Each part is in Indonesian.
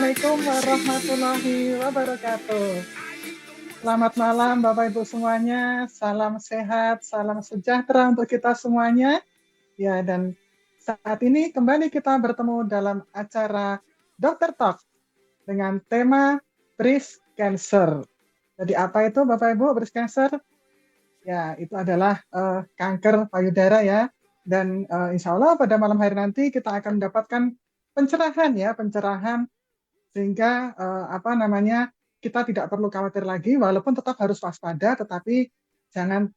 Assalamualaikum warahmatullahi wabarakatuh. Selamat malam Bapak Ibu semuanya. Salam sehat, salam sejahtera untuk kita semuanya. Ya, dan saat ini kembali kita bertemu dalam acara Dr. Talk dengan tema breast cancer. Jadi apa itu Bapak Ibu breast cancer? Ya, itu adalah kanker payudara ya. Dan insya Allah pada malam hari nanti kita akan mendapatkan pencerahan sehingga kita tidak perlu khawatir lagi, walaupun tetap harus waspada, tetapi jangan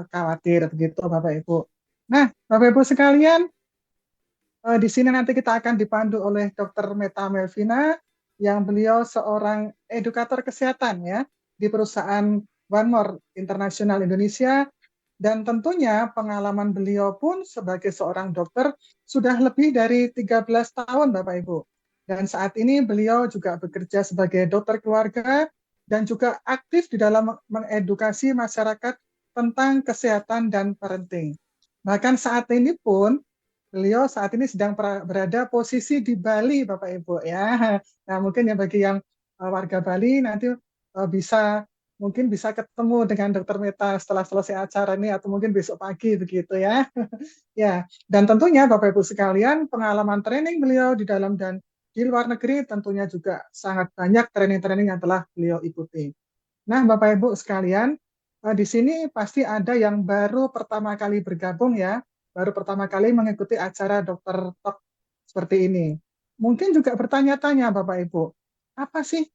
khawatir begitu Bapak Ibu. Nah, Bapak Ibu sekalian, di sini nanti kita akan dipandu oleh Dr. Meta Melvina, yang beliau seorang edukator kesehatan ya di perusahaan One More International Indonesia, dan tentunya pengalaman beliau pun sebagai seorang dokter sudah lebih dari 13 tahun Bapak Ibu. Dan saat ini beliau juga bekerja sebagai dokter keluarga dan juga aktif di dalam mengedukasi masyarakat tentang kesehatan dan parenting. Bahkan saat ini pun beliau saat ini sedang berada posisi di Bali, Bapak Ibu ya. Nah, mungkin ya bagi yang warga Bali nanti mungkin bisa ketemu dengan Dokter Meta setelah selesai acara ini atau mungkin besok pagi begitu ya. Ya, dan tentunya Bapak Ibu sekalian, pengalaman training beliau di dalam dan di luar negeri tentunya juga sangat banyak training-training yang telah beliau ikuti. Nah, Bapak Ibu sekalian, di sini pasti ada yang baru pertama kali bergabung ya, baru pertama kali mengikuti acara Dokter Talk seperti ini. Mungkin juga bertanya-tanya Bapak Ibu, apa sih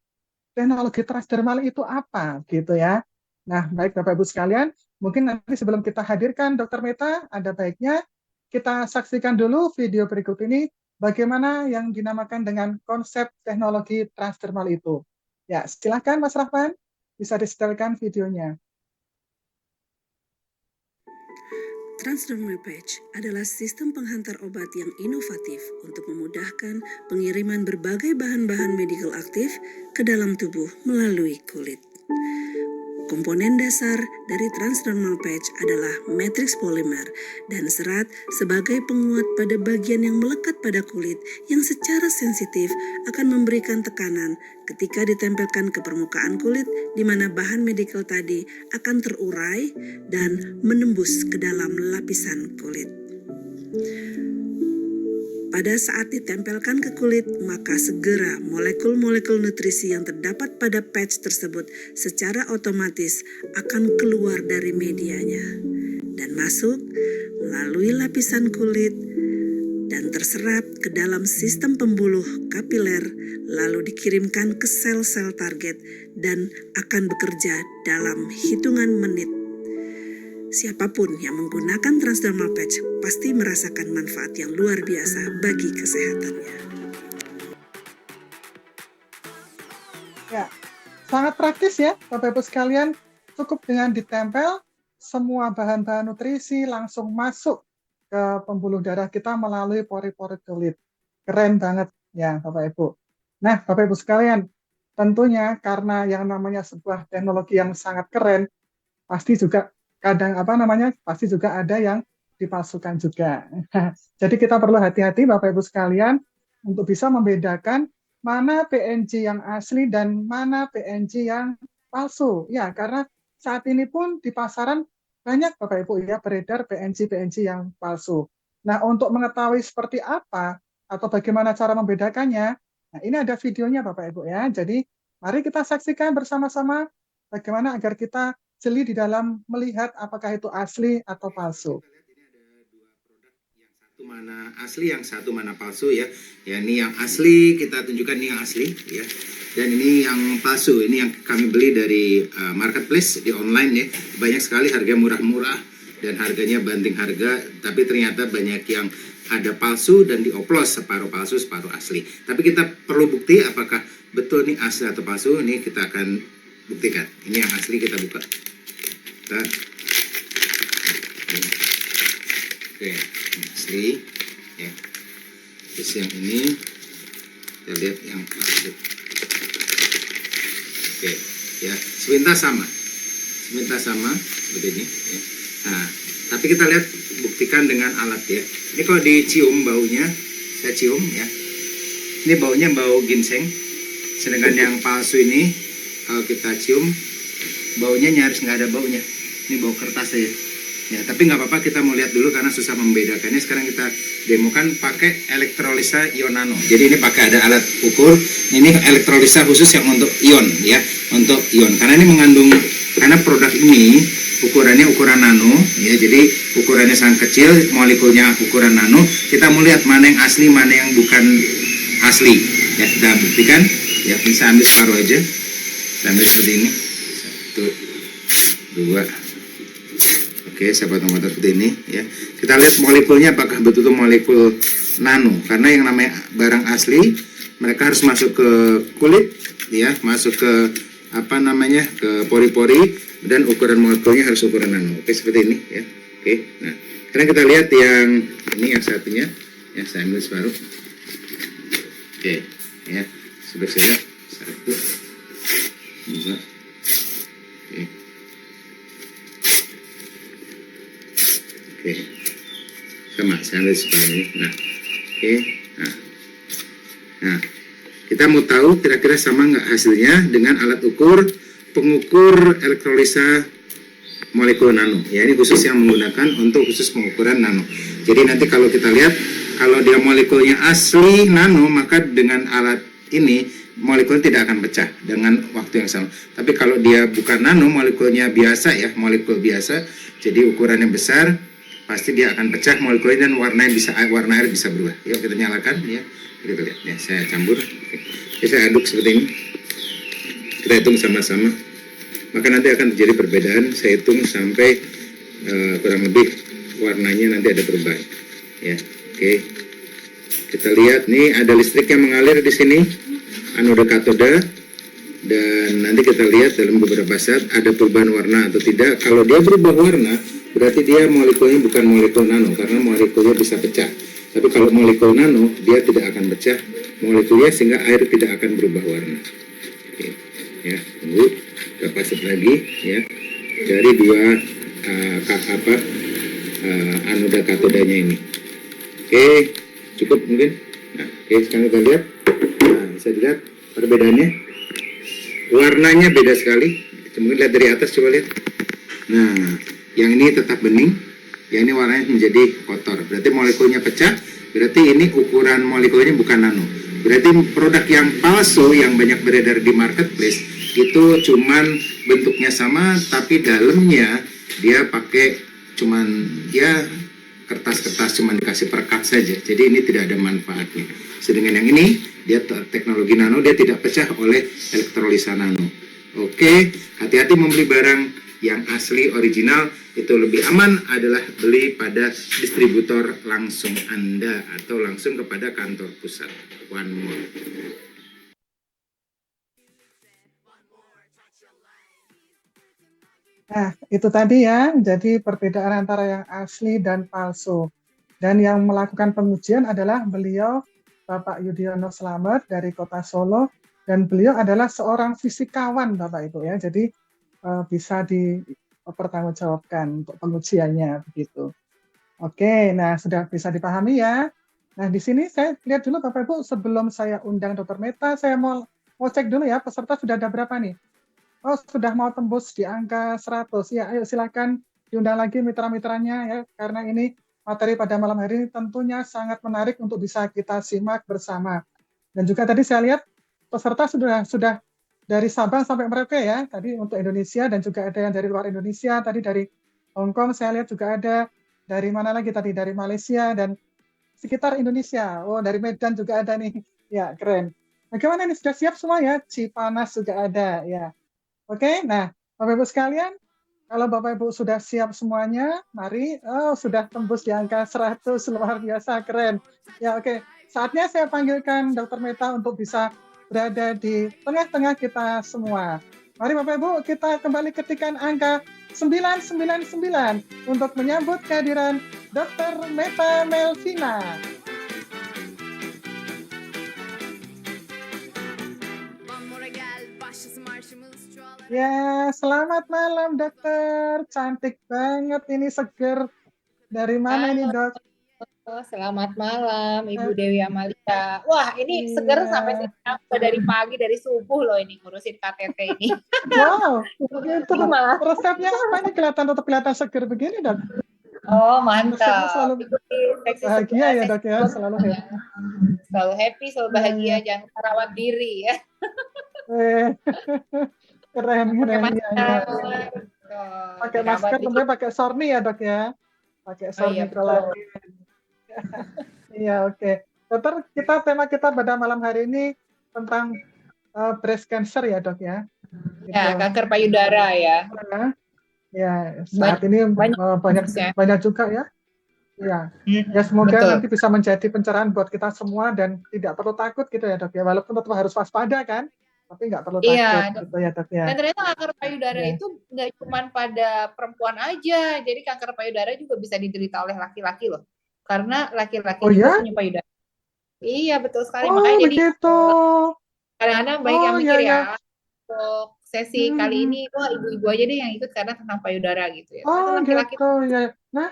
teknologi transdermal itu apa gitu ya? Nah, baik Bapak Ibu sekalian, mungkin nanti sebelum kita hadirkan Dokter Meta, ada baiknya kita saksikan dulu video berikut ini bagaimana yang dinamakan dengan konsep teknologi transdermal itu. Ya, silakan Mas Rahman. Bisa disetelkan videonya. Transdermal Patch adalah sistem penghantar obat yang inovatif untuk memudahkan pengiriman berbagai bahan-bahan medikal aktif ke dalam tubuh melalui kulit. Komponen dasar dari transdermal patch adalah matriks polimer dan serat sebagai penguat pada bagian yang melekat pada kulit yang secara sensitif akan memberikan tekanan ketika ditempelkan ke permukaan kulit di mana bahan medikal tadi akan terurai dan menembus ke dalam lapisan kulit. Pada saat ditempelkan ke kulit, maka segera molekul-molekul nutrisi yang terdapat pada patch tersebut secara otomatis akan keluar dari medianya dan masuk melalui lapisan kulit dan terserap ke dalam sistem pembuluh kapiler, lalu dikirimkan ke sel-sel target dan akan bekerja dalam hitungan menit. Siapapun yang menggunakan transdermal patch pasti merasakan manfaat yang luar biasa bagi kesehatannya. Ya, sangat praktis ya Bapak Ibu sekalian. Cukup dengan ditempel, semua bahan-bahan nutrisi langsung masuk ke pembuluh darah kita melalui pori-pori kulit. Keren banget ya Bapak Ibu. Nah, Bapak Ibu sekalian, tentunya karena yang namanya sebuah teknologi yang sangat keren, pasti juga pasti juga ada yang dipalsukan juga. Jadi kita perlu hati-hati Bapak Ibu sekalian untuk bisa membedakan mana PNG yang asli dan mana PNG yang palsu. Ya, karena saat ini pun di pasaran banyak Bapak Ibu ya beredar PNG yang palsu. Nah, untuk mengetahui seperti apa atau bagaimana cara membedakannya, nah ini ada videonya Bapak Ibu ya. Jadi mari kita saksikan bersama-sama bagaimana agar kita jeli di dalam melihat apakah itu asli atau palsu. Satu mana asli, yang satu mana palsu ya. Ya, ini yang asli kita tunjukkan, ini yang asli ya. Dan ini yang palsu, ini yang kami beli dari marketplace di online ya. Banyak sekali harga murah-murah dan harganya banding harga, tapi ternyata banyak yang ada palsu dan dioplos, separuh palsu separuh asli. Tapi kita perlu bukti apakah betul ini asli atau palsu. Ini kita akan buktikan. Ini yang asli, kita buka. Oke, ini asli ya. Terus yang ini kita lihat yang palsu. Oke ya, sepintas sama seperti ini ya. Nah, tapi kita lihat, buktikan dengan alat ya. Ini kalau dicium baunya, saya cium ya, ini baunya bau ginseng Sedangkan yang palsu ini kalau kita cium baunya nyaris nggak ada baunya. Ini bau kertas saja. Ya, tapi nggak apa-apa, kita mau lihat dulu karena susah membedakannya. Sekarang kita demokan pakai elektrolisa ion nano. Jadi ini pakai ada alat ukur. Ini elektrolisa khusus yang untuk ion ya, untuk ion. Karena ini mengandung, karena produk ini ukurannya ukuran nano ya. Jadi ukurannya sangat kecil, molekulnya ukuran nano. Kita mau lihat mana yang asli, mana yang bukan asli. Ya, kita buktikan. Ya, bisa ambil separuh aja. Kita ambil seperti ini. 1, 2. Oke, sahabat motor seperti ini ya. Kita lihat molekulnya apakah betul-betul molekul nano. Karena yang namanya barang asli, mereka harus masuk ke kulit ya, masuk ke apa namanya, ke pori-pori, dan ukuran molekulnya harus ukuran nano. Oke, seperti ini ya. Oke. Nah, sekarang kita lihat yang ini, yang satunya. Ya, saya ambil separuh. Oke, ya. Sudah saja. 1, 2. Oke. Oke, sama, saya ambil sebelah ini. Nah, oke, nah, kita mau tahu kira-kira sama nggak hasilnya dengan alat ukur pengukur elektrolisa molekul nano. Ya, ini khusus yang menggunakan untuk khusus pengukuran nano. Jadi nanti kalau kita lihat, kalau dia molekulnya asli nano, maka dengan alat ini molekul tidak akan pecah dengan waktu yang sama. Tapi kalau dia bukan nano, molekulnya biasa ya, molekul biasa, jadi ukurannya besar, pasti dia akan pecah molekulnya dan warna air bisa berubah. Yuk kita nyalakan ya. Kita lihat ya, saya campur. Oke. Jadi saya aduk seperti ini. Kita hitung sama-sama. Maka nanti akan terjadi perbedaan. Saya hitung sampai kurang lebih warnanya nanti ada perubahan. Ya, oke. Kita lihat nih, ada listrik yang mengalir di sini, anoda katoda, dan nanti kita lihat dalam beberapa saat ada perubahan warna atau tidak. Kalau dia berubah warna, berarti dia molekulnya bukan molekul nano, karena molekulnya bisa pecah. Tapi kalau molekul nano, dia tidak akan pecah molekulnya, sehingga air tidak akan berubah warna. Oke. Ya, tunggu, kita pasang lagi ya, dari dua anoda katodanya ini. Oke, cukup mungkin. Nah, oke, sekarang kita lihat. Nah, bisa dilihat perbedaannya. Warnanya beda sekali. Mungkin lihat dari atas, coba lihat. Nah, yang ini tetap bening, yang ini warnanya menjadi kotor. Berarti molekulnya pecah, berarti ini ukuran molekulnya bukan nano. Berarti produk yang palsu yang banyak beredar di marketplace itu cuman bentuknya sama, tapi dalamnya dia pakai cuman ya kertas-kertas, cuman dikasih perekat saja. Jadi ini tidak ada manfaatnya. Sedangkan yang ini, dia teknologi nano, dia tidak pecah oleh elektrolisa nano. Oke, hati-hati membeli barang yang asli original. Itu lebih aman adalah beli pada distributor langsung Anda atau langsung kepada kantor pusat. One more. Nah, itu tadi ya, jadi perbedaan antara yang asli dan palsu. Dan yang melakukan pengujian adalah beliau, Bapak Yudhoyono Slamet dari Kota Solo, dan beliau adalah seorang fisikawan, Bapak Ibu ya. Jadi bisa dipertanggungjawabkan untuk pengujiannya begitu. Oke, nah sudah bisa dipahami ya. Nah, di sini saya lihat dulu Bapak Ibu, sebelum saya undang Dr. Meta, saya mau cek dulu ya, peserta sudah ada berapa nih? Oh, sudah mau tembus di angka 100. Ya, ayo silakan diundang lagi mitra-mitranya ya, karena ini materi pada malam hari ini tentunya sangat menarik untuk bisa kita simak bersama. Dan juga tadi saya lihat peserta sudah dari Sabang sampai Merauke ya, tadi untuk Indonesia, dan juga ada yang dari luar Indonesia, tadi dari Hong Kong saya lihat juga ada, dari mana lagi tadi, dari Malaysia dan sekitar Indonesia. Oh, dari Medan juga ada nih. Ya, keren. Bagaimana ini, sudah siap semua ya? Cipanas juga ada ya. Oke, nah Bapak Ibu sekalian, kalau Bapak Ibu sudah siap semuanya, mari. Oh, sudah tembus di angka 100, luar biasa, keren. Ya, oke. Saatnya saya panggilkan Dr. Meta untuk bisa berada di tengah-tengah kita semua. Mari Bapak Ibu, kita kembali ketikkan angka 999 untuk menyambut kehadiran Dr. Meta Melvina. Ya, selamat malam dokter. Cantik banget ini, seger. Dari mana ini dok? Oh, selamat malam, Ibu Eh, Dewi Amalia. Wah, ini seger sampai iya. sini. Udah dari pagi, dari subuh loh ini ngurusin KTT ini. Wow, itu Ini malah, resepnya apa ini tetap kelihatan seger begini, Dok? oh Resepnya mantap. selalu Ikuti bahagia ya, sesi Dok ya, sebelumnya. selalu happy. Selalu happy, selalu Iya, bahagia, iya. jangan merawat diri ya. Eh, keren, Pakai keren. Iya, iya. masker, tuh, Pakai dirawat masker diri. tentunya pakai sorni ya, Dok ya. Pakai Oh iya sorni betul. lagi. Iya, oke. Dokter, tema kita pada malam hari ini tentang breast cancer ya, Dok ya. Ya, Gitu. kanker payudara ya. Nah, ya, saat Banyak, ini banyak banyak ya. banyak juga ya. Ya, ya semoga Betul. nanti bisa menjadi pencerahan buat kita semua dan tidak perlu takut gitu ya, Dok ya. Walaupun tetap harus waspada kan, tapi nggak perlu takut Iya, gitu ya, Dok ya. dan ternyata kanker payudara Ya. itu nggak cuma pada perempuan aja. Jadi kanker payudara juga bisa diderita oleh laki-laki loh. Karena laki-laki Oh juga ya? punya payudara. Iya, betul sekali. Oh, Makanya jadi begitu. kadang-kadang banyak yang Oh, mikir ya, ya, ya. untuk sesi kali Hmm. ini, wah ibu-ibu aja deh yang ikut karena tentang payudara gitu ya. Ternyata Oh, laki-laki gitu ya. Nah,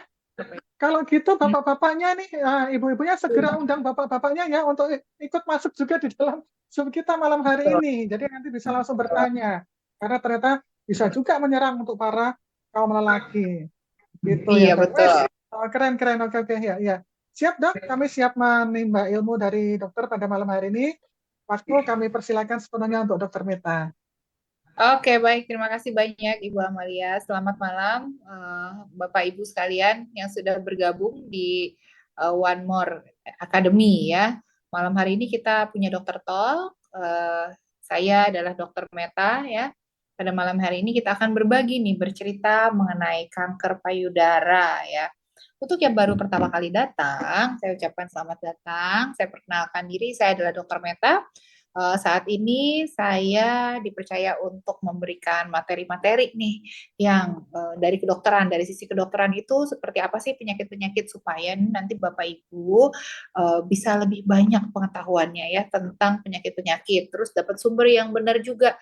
kalau gitu bapak-bapaknya nih, ibu-ibunya segera undang bapak-bapaknya ya untuk ikut masuk juga di dalam Zoom kita malam hari betul. ini. Jadi nanti bisa langsung bertanya. Karena ternyata bisa juga menyerang untuk para kaum lelaki. Gitu ya, Iya, Dok. betul. Keren, keren. Oke, oke. Ya, ya. Siap, Dok. Kami siap menimba ilmu dari dokter pada malam hari ini. Waktu kami persilakan sepenuhnya untuk Dokter Meta. Oke, baik. Terima kasih banyak Ibu Amalia. Selamat malam, Bapak Ibu sekalian yang sudah bergabung di One More Academy ya. Malam hari ini kita punya Dokter Tol. Saya adalah Dokter Meta ya. Pada malam hari ini kita akan berbagi nih, bercerita mengenai kanker payudara ya. Untuk yang baru pertama kali datang, saya ucapkan selamat datang. Saya perkenalkan diri, saya adalah Dokter Meta. Saat ini saya dipercaya untuk memberikan materi-materi nih yang dari kedokteran, dari sisi kedokteran itu seperti apa sih penyakit-penyakit supaya nanti Bapak Ibu bisa lebih banyak pengetahuannya ya tentang penyakit-penyakit, terus dapat sumber yang benar juga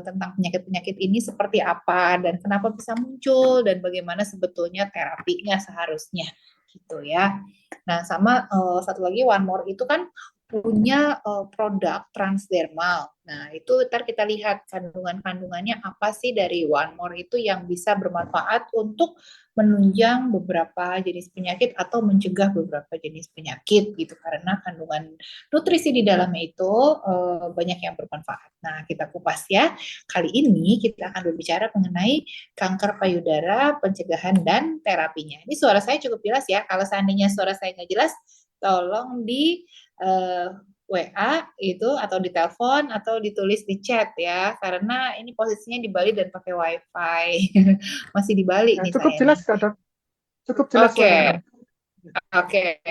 tentang penyakit-penyakit ini seperti apa dan kenapa bisa muncul dan bagaimana sebetulnya terapinya seharusnya gitu ya. Nah, sama satu lagi One More itu kan punya produk transdermal. Nah, itu ntar kita lihat kandungan-kandungannya apa sih dari One More itu yang bisa bermanfaat untuk menunjang beberapa jenis penyakit atau mencegah beberapa jenis penyakit gitu karena kandungan nutrisi di dalamnya itu banyak yang bermanfaat. Nah, kita kupas ya. Kali ini kita akan berbicara mengenai kanker payudara, pencegahan dan terapinya. Ini suara saya cukup jelas ya. Kalau seandainya suara saya nggak jelas, tolong di WA itu atau di telepon atau ditulis di chat ya karena ini posisinya di Bali dan pakai wifi masih di Bali Ya, nih cukup saya nih. jelas, kok, Dok. Cukup jelas suaranya. Oke,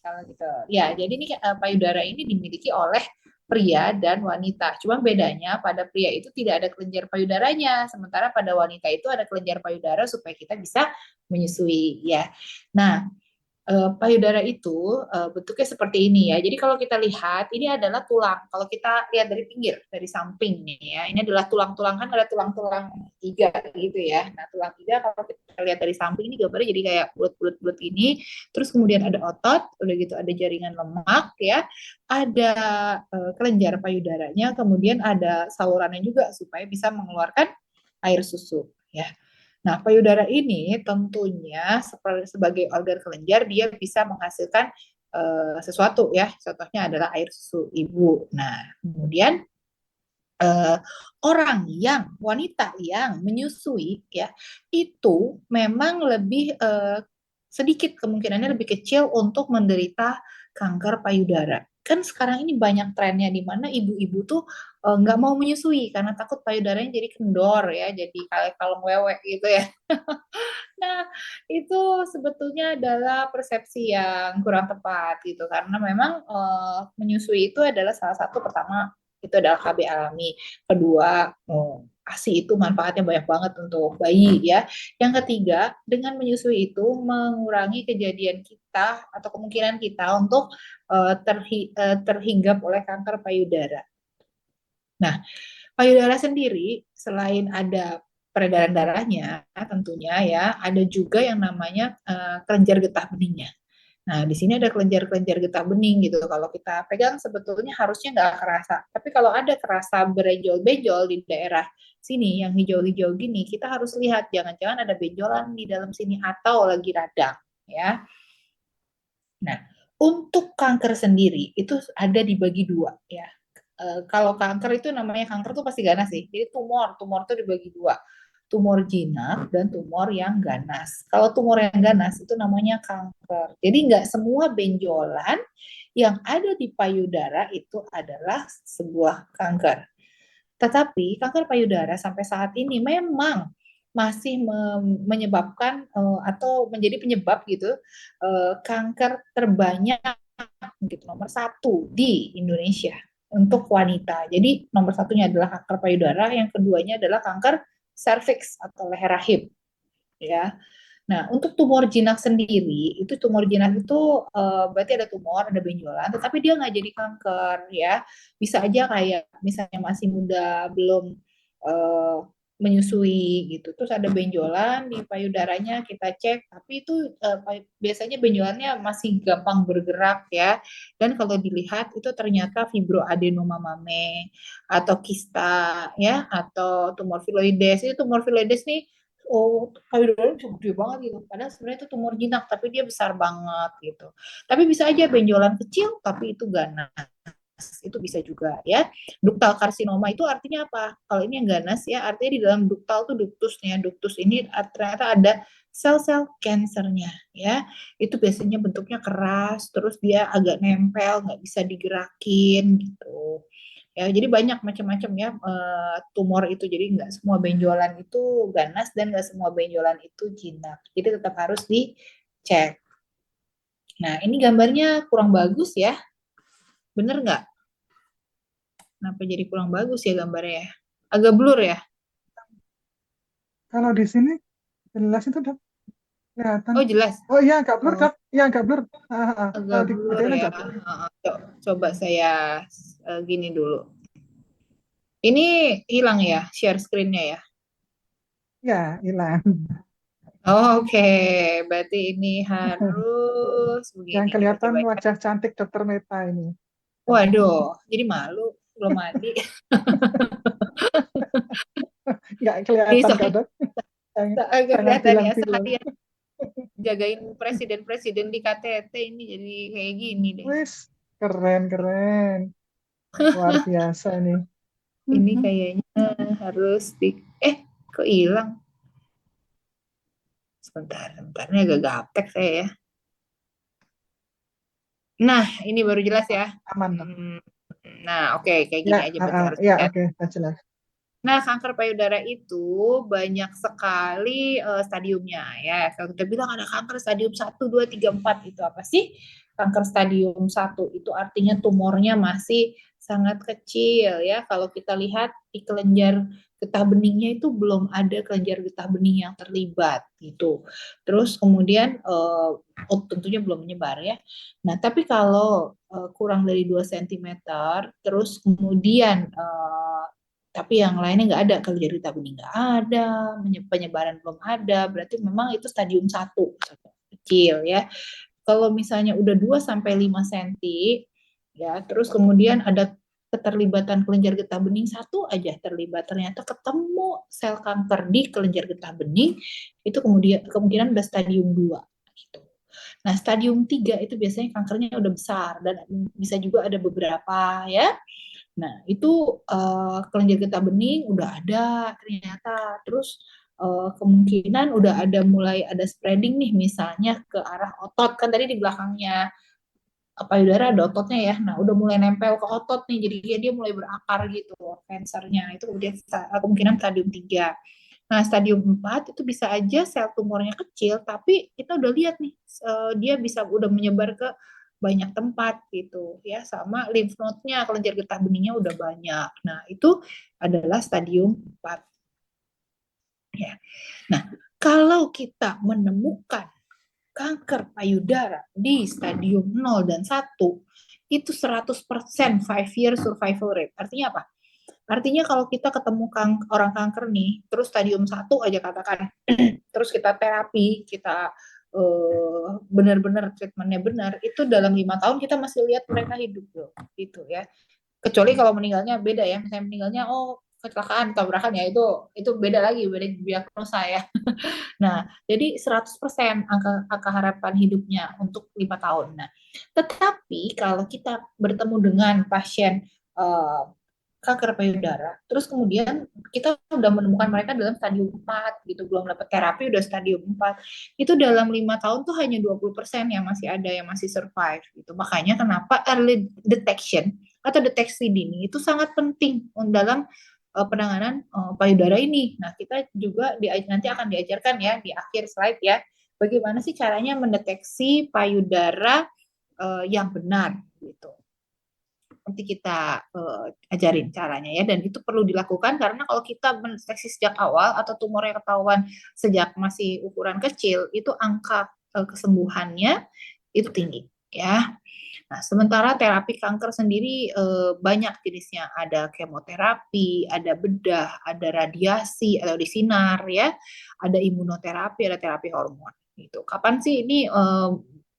kalau gitu ya jadi ini payudara ini dimiliki oleh pria dan wanita. Cuma bedanya pada pria itu tidak ada kelenjar payudaranya, sementara pada wanita itu ada kelenjar payudara supaya kita bisa menyusui ya. Nah, payudara itu bentuknya seperti ini ya. Jadi kalau kita lihat ini adalah tulang. Kalau kita lihat dari pinggir, dari samping nih ya, ini adalah tulang-tulang kan ada tulang-tulang iga gitu ya. Nah tulang iga kalau kita lihat dari samping ini gambarnya jadi kayak bulat-bulat ini. Terus kemudian ada otot, udah gitu ada jaringan lemak ya, ada kelenjar payudaranya, kemudian ada salurannya juga supaya bisa mengeluarkan air susu ya. Nah, payudara ini tentunya sebagai organ kelenjar dia bisa menghasilkan sesuatu ya. Contohnya adalah air susu ibu. Nah, kemudian orang yang wanita yang menyusui ya itu memang lebih sedikit kemungkinannya lebih kecil untuk menderita kanker payudara. Kan sekarang ini banyak trennya di mana ibu-ibu tuh nggak mau menyusui karena takut payudaranya jadi kendor ya, jadi kayak kaleng wewe gitu ya. Nah, itu sebetulnya adalah persepsi yang kurang tepat gitu karena memang menyusui itu adalah salah satu pertama itu adalah KB alami. Kedua, ASI itu manfaatnya banyak banget untuk bayi ya. Yang ketiga, dengan menyusui itu mengurangi kejadian kita atau kemungkinan kita untuk terhinggap oleh kanker payudara. Nah, payudara sendiri selain ada peredaran darahnya tentunya ya, ada juga yang namanya kelenjar getah benihnya. Nah, di sini ada kelenjar-kelenjar getah bening gitu. Kalau kita pegang sebetulnya harusnya nggak kerasa. Tapi kalau ada kerasa berejol-bejol di daerah sini yang hijau-hijau gini, kita harus lihat jangan-jangan ada benjolan di dalam sini atau lagi radang, ya. Nah, untuk kanker sendiri itu ada dibagi dua, ya. Kalau kanker itu namanya kanker tuh pasti ganas sih. Jadi tumor tuh dibagi dua. Tumor jinak dan tumor yang ganas. Kalau tumor yang ganas itu namanya kanker. Jadi nggak semua benjolan yang ada di payudara itu adalah sebuah kanker. Tetapi kanker payudara sampai saat ini memang masih menyebabkan atau menjadi penyebab gitu kanker terbanyak gitu nomor satu di Indonesia untuk wanita. Jadi nomor satunya adalah kanker payudara, yang keduanya adalah kanker serviks atau leher rahim, ya. Nah, untuk tumor jinak sendiri, itu tumor jinak itu berarti ada tumor, ada benjolan, tetapi dia nggak jadi kanker, ya. Bisa aja kayak misalnya masih muda, belum eh, menyusui gitu, terus ada benjolan di payudaranya, kita cek, tapi itu biasanya benjolannya masih gampang bergerak, ya. Dan kalau dilihat itu ternyata fibroadenoma mame atau kista, ya, atau tumor filoides. Itu tumor filoides nih, oh payudara bisa gede banget gitu. Padahal sebenarnya itu tumor jinak, tapi dia besar banget gitu. Tapi bisa aja benjolan kecil, tapi itu ganas. Itu bisa juga, ya. Duktal karsinoma itu artinya apa? Kalau ini yang ganas, ya, artinya di dalam duktal tuh duktusnya. Duktus ini ternyata ada sel-sel kansernya, ya. Itu biasanya bentuknya keras, terus dia agak nempel, nggak bisa digerakin gitu. Ya, jadi banyak macam-macam ya tumor itu. Jadi nggak semua benjolan itu ganas dan nggak semua benjolan itu jinak. Jadi tetap harus dicek. Nah, ini gambarnya kurang bagus ya. Bener nggak? Kenapa jadi kurang bagus ya gambarnya ya? Agak blur ya? Kalau di sini jelas itu udah kelihatan. Oh, jelas. Oh iya, agak blur, Oh, Kak. Iya, agak blur. agak Kalau di blur gedein ya. agak blur. Coba saya gini dulu. Ini hilang ya share screen-nya ya? Ya, hilang. Oke, berarti ini harus Yang begini. Kita kelihatan coba. wajah cantik Dokter Meta ini. Waduh, jadi malu belum mandi. Nggak Ini kelihatan, Kak, saya Dok. Jangan, agak jangan kelihatan ya, bilang-bilang. seharian jagain presiden-presiden di KTT ini jadi kayak gini deh. Wis, keren, keren. Luar biasa nih. Ini kayaknya harus di kok hilang? Sebentar, ini agak gaptek saya ya. Nah, ini baru jelas ya. Aman, Dok. Nah, oke, kayak Ya, gini aja berarti harus ya, lihat. oke, jelas. Nah, kanker payudara itu banyak sekali stadiumnya ya. Kalau kita bilang ada kanker stadium 1, 2, 3, 4 itu apa sih? Kanker stadium 1 itu artinya tumornya masih sangat kecil ya. Kalau kita lihat di kelenjar getah beningnya itu belum ada kelenjar getah bening yang terlibat gitu. Terus kemudian tentunya belum menyebar ya. Nah, tapi kalau kurang dari 2 cm terus kemudian tapi yang lainnya nggak ada, kelenjar getah bening nggak ada, penyebaran belum ada, berarti memang itu stadium 1 kecil ya. Kalau misalnya udah 2 sampai 5 cm ya, terus kemudian ada keterlibatan kelenjar getah bening satu aja terlibat, ternyata ketemu sel kanker di kelenjar getah bening, itu kemudian kemungkinan udah stadium 2 gitu. Nah, stadium 3 itu biasanya kankernya udah besar dan bisa juga ada beberapa ya. Nah, itu kelenjar getah bening udah ada ternyata. Terus kemungkinan udah ada mulai ada spreading nih, misalnya ke arah otot. Kan tadi di belakangnya payudara ada ototnya ya. Nah, udah mulai nempel ke otot nih. Jadi dia mulai berakar gitu kansernya. Itu kemudian kemungkinan stadium 3. Nah, stadium 4 itu bisa aja sel tumornya kecil, tapi kita udah lihat nih, dia bisa udah menyebar ke banyak tempat gitu ya, sama lymph node-nya, kelenjar getah beningnya udah banyak. Nah, itu adalah stadium 4. Ya. Nah, kalau kita menemukan kanker payudara di stadium 0 dan 1, itu 100% 5-year survival rate. Artinya apa? Artinya kalau kita ketemu orang kanker nih, terus stadium 1 aja katakan, terus kita terapi, kita benar-benar treatmentnya benar, itu dalam 5 tahun kita masih lihat mereka hidup loh, gitu ya. Kecuali kalau meninggalnya beda ya, misalnya meninggalnya kecelakaan tabrakan ya, itu beda lagi, beda diagnosa ya. Nah, jadi 100% angka harapan hidupnya untuk 5 tahun. Nah, tetapi kalau kita bertemu dengan pasien eh, kanker payudara, terus kemudian kita udah menemukan mereka dalam stadium 4 gitu, belum dapat terapi udah stadium 4, itu dalam 5 tahun tuh hanya 20% yang masih ada, yang masih survive gitu. Makanya kenapa early detection atau deteksi dini itu sangat penting dalam penanganan payudara ini. Nah, kita juga nanti akan diajarkan ya di akhir slide ya, bagaimana sih caranya mendeteksi payudara yang benar gitu. Nanti kita ajarin caranya ya, dan itu perlu dilakukan karena kalau kita mendeteksi sejak awal atau tumornya ketahuan sejak masih ukuran kecil, itu angka kesembuhannya itu tinggi ya. Nah, sementara terapi kanker sendiri banyak jenisnya, ada kemoterapi, ada bedah, ada radiasi atau disinar ya, ada imunoterapi, ada terapi hormon gitu. Kapan sih ini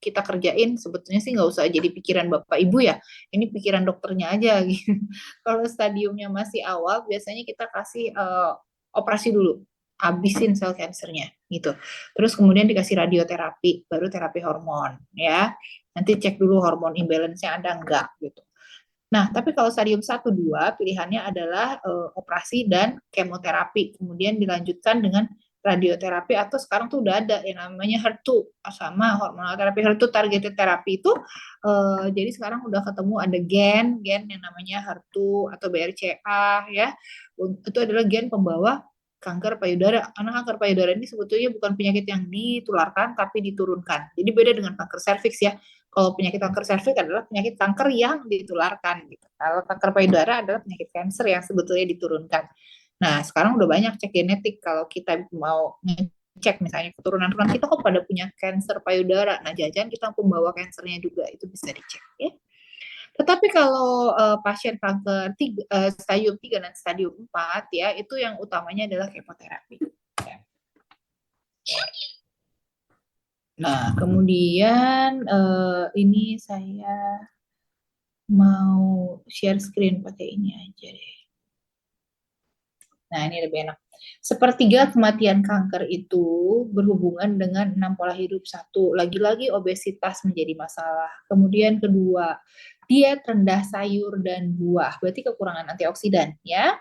kita kerjain? Sebetulnya sih nggak usah jadi pikiran Bapak Ibu ya, ini pikiran dokternya aja gitu. Kalau stadiumnya masih awal, biasanya kita kasih operasi dulu, habisin sel kansernya gitu. Terus kemudian dikasih radioterapi, baru terapi hormon ya. Nanti cek dulu hormon imbalance-nya ada enggak gitu. Nah, tapi kalau stadium 1 2 pilihannya adalah operasi dan kemoterapi, kemudian dilanjutkan dengan radioterapi, atau sekarang tuh udah ada yang namanya HER2 sama hormonal terapi. HER2 targeted terapi itu jadi sekarang udah ketemu ada gen yang namanya HER2 atau BRCA ya. Itu adalah gen pembawa kanker payudara. Karena kanker payudara ini sebetulnya bukan penyakit yang ditularkan tapi diturunkan. Jadi beda dengan kanker serviks ya. Kalau penyakit kanker serviks adalah penyakit kanker yang ditularkan gitu. Kalau kanker payudara adalah penyakit kanker yang sebetulnya diturunkan. Nah, sekarang udah banyak cek genetik kalau kita mau ngecek misalnya keturunan kita kok pada punya kanker payudara. Nah, jangan kita pembawa kankernya juga, itu bisa dicek ya. Tetapi kalau pasien kanker stadium 3 dan stadium 4 ya, itu yang utamanya adalah kemoterapi. Ya. Nah, kemudian ini saya mau share screen pakai ini aja deh. Nah, ini lebih enak. Sepertiga kematian kanker itu berhubungan dengan 6 pola hidup. 1, lagi-lagi obesitas menjadi masalah. Kemudian kedua, diet rendah sayur dan buah. Berarti kekurangan antioksidan ya.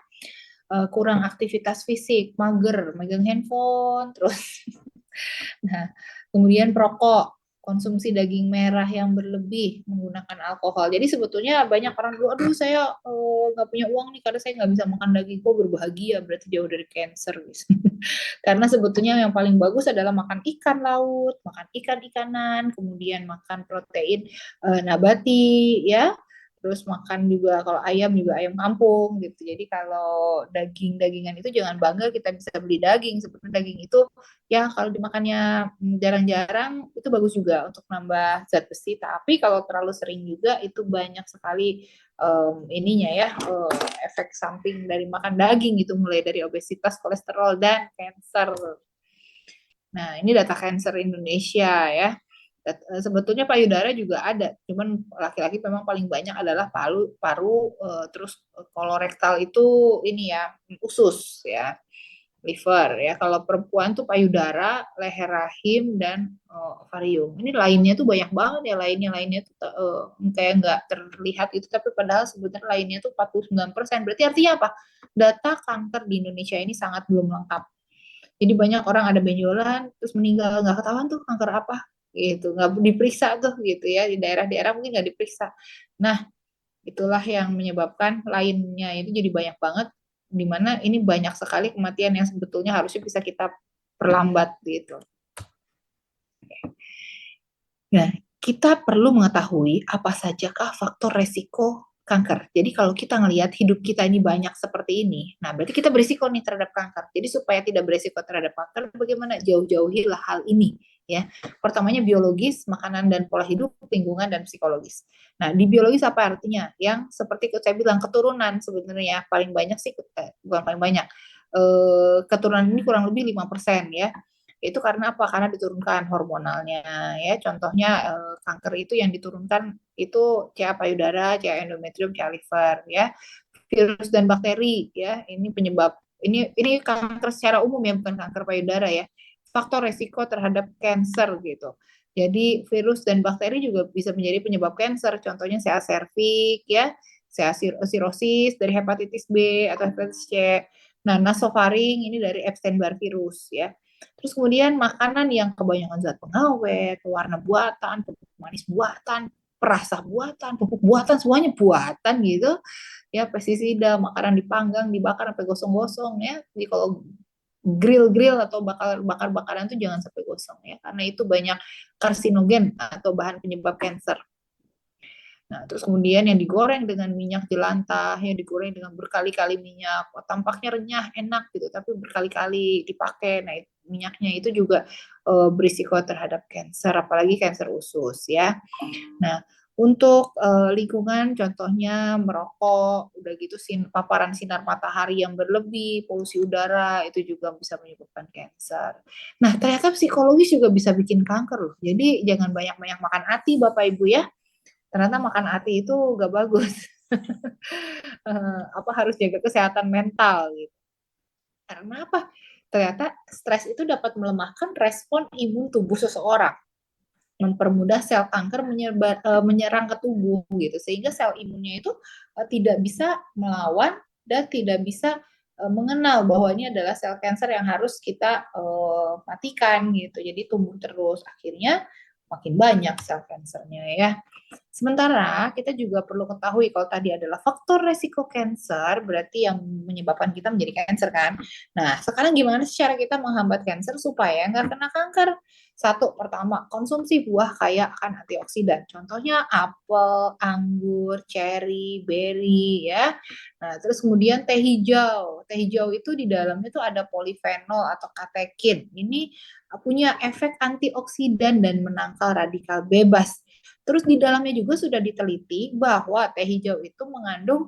Kurang aktivitas fisik, mager, megang handphone terus. Nah, kemudian perokok, konsumsi daging merah yang berlebih, menggunakan alkohol. Jadi sebetulnya banyak orang bilang, aduh saya nggak punya uang nih karena saya nggak bisa makan daging. Kok berbahagia, berarti jauh dari cancer. Gitu. Karena sebetulnya yang paling bagus adalah makan ikan laut, makan ikan-ikanan, kemudian makan protein nabati, ya. Terus makan juga, kalau ayam juga ayam kampung gitu. Jadi kalau daging-dagingan itu jangan bangga kita bisa beli daging. Sebenarnya daging itu ya kalau dimakannya jarang-jarang itu bagus juga untuk nambah zat besi. Tapi kalau terlalu sering juga itu banyak sekali ininya ya, efek samping dari makan daging gitu, mulai dari obesitas, kolesterol, dan kanker. Nah, ini data kanker Indonesia ya. Sebetulnya payudara juga ada, cuman laki-laki memang paling banyak adalah paru, terus kolorektal itu ini ya, usus ya, liver ya. Kalau perempuan tuh payudara, leher rahim, dan ovarium. Ini lainnya tuh banyak banget ya, lainnya tuh kayak nggak terlihat itu, tapi padahal sebetulnya lainnya tuh 49%. Berarti artinya apa? Data kanker di Indonesia ini sangat belum lengkap. Jadi banyak orang ada benjolan terus meninggal, nggak ketahuan tuh kanker apa gitu, nggak diperiksa tuh gitu ya, di daerah-daerah mungkin nggak diperiksa. Nah, itulah yang menyebabkan lainnya itu jadi banyak banget, di mana ini banyak sekali kematian yang sebetulnya harusnya bisa kita perlambat gitu. Nah, kita perlu mengetahui apa sajakah faktor resiko kanker. Jadi kalau kita ngelihat hidup kita ini banyak seperti ini, nah berarti kita berisiko nih terhadap kanker. Jadi supaya tidak berisiko terhadap kanker, bagaimana jauh-jauhilah hal ini ya. Pertamanya biologis, makanan dan pola hidup, lingkungan, dan psikologis. Nah, di biologis apa artinya? Yang seperti saya bilang, keturunan sebenarnya paling banyak sih, bukan paling banyak, keturunan ini kurang lebih 5% ya. Itu karena apa? Karena diturunkan hormonalnya ya. Contohnya kanker itu yang diturunkan itu CA payudara, CA endometrium, CA liver ya. Virus dan bakteri ya. Ini penyebab ini kanker secara umum ya, bukan kanker payudara ya. Faktor resiko terhadap kanker gitu. Jadi virus dan bakteri juga bisa menjadi penyebab kanker. Contohnya CA cervix ya, CA cirrhosis dari hepatitis B atau hepatitis C. Nah, nasofaring ini dari Epstein-Barr virus ya. Terus kemudian makanan yang kebanyakan zat pengawet, pewarna buatan, pemanis buatan, perasa buatan, pupuk buatan, semuanya buatan gitu. Ya, pestisida, makanan dipanggang, dibakar sampai gosong-gosong ya. Jadi kalau grill atau bakar-bakaran itu jangan sampai gosong ya, karena itu banyak karsinogen atau bahan penyebab kanker. Nah, terus kemudian yang digoreng dengan minyak jelantah, yang digoreng dengan berkali-kali minyak, tampaknya renyah, enak gitu, tapi berkali-kali dipakai. Nah, minyaknya itu juga berisiko terhadap kanker, apalagi kanker usus ya. Nah, untuk lingkungan contohnya merokok, udah gitu paparan sinar matahari yang berlebih, polusi udara itu juga bisa menyebabkan kanker. Nah, ternyata psikologis juga bisa bikin kanker loh. Jadi jangan banyak-banyak makan ati Bapak Ibu ya. Ternyata makan ati itu gak bagus. Harus jaga kesehatan mental gitu. Karena apa? Ternyata stres itu dapat melemahkan respon imun tubuh seseorang, mempermudah sel kanker menyerang ke tubuh gitu, sehingga sel imunnya itu tidak bisa melawan dan tidak bisa mengenal bahwa ini adalah sel kanker yang harus kita matikan gitu. Jadi tumbuh terus, akhirnya makin banyak sel kankernya ya. Sementara kita juga perlu ketahui kalau tadi adalah faktor resiko kanker, berarti yang menyebabkan kita menjadi kanker kan. Nah, sekarang gimana sih cara kita menghambat kanker supaya nggak kena kanker? Satu, pertama, konsumsi buah kaya akan antioksidan. Contohnya apel, anggur, cherry, berry ya. Nah, terus kemudian teh hijau. Teh hijau itu di dalamnya tuh ada polifenol atau katekin. Ini punya efek antioksidan dan menangkal radikal bebas. Terus di dalamnya juga sudah diteliti bahwa teh hijau itu mengandung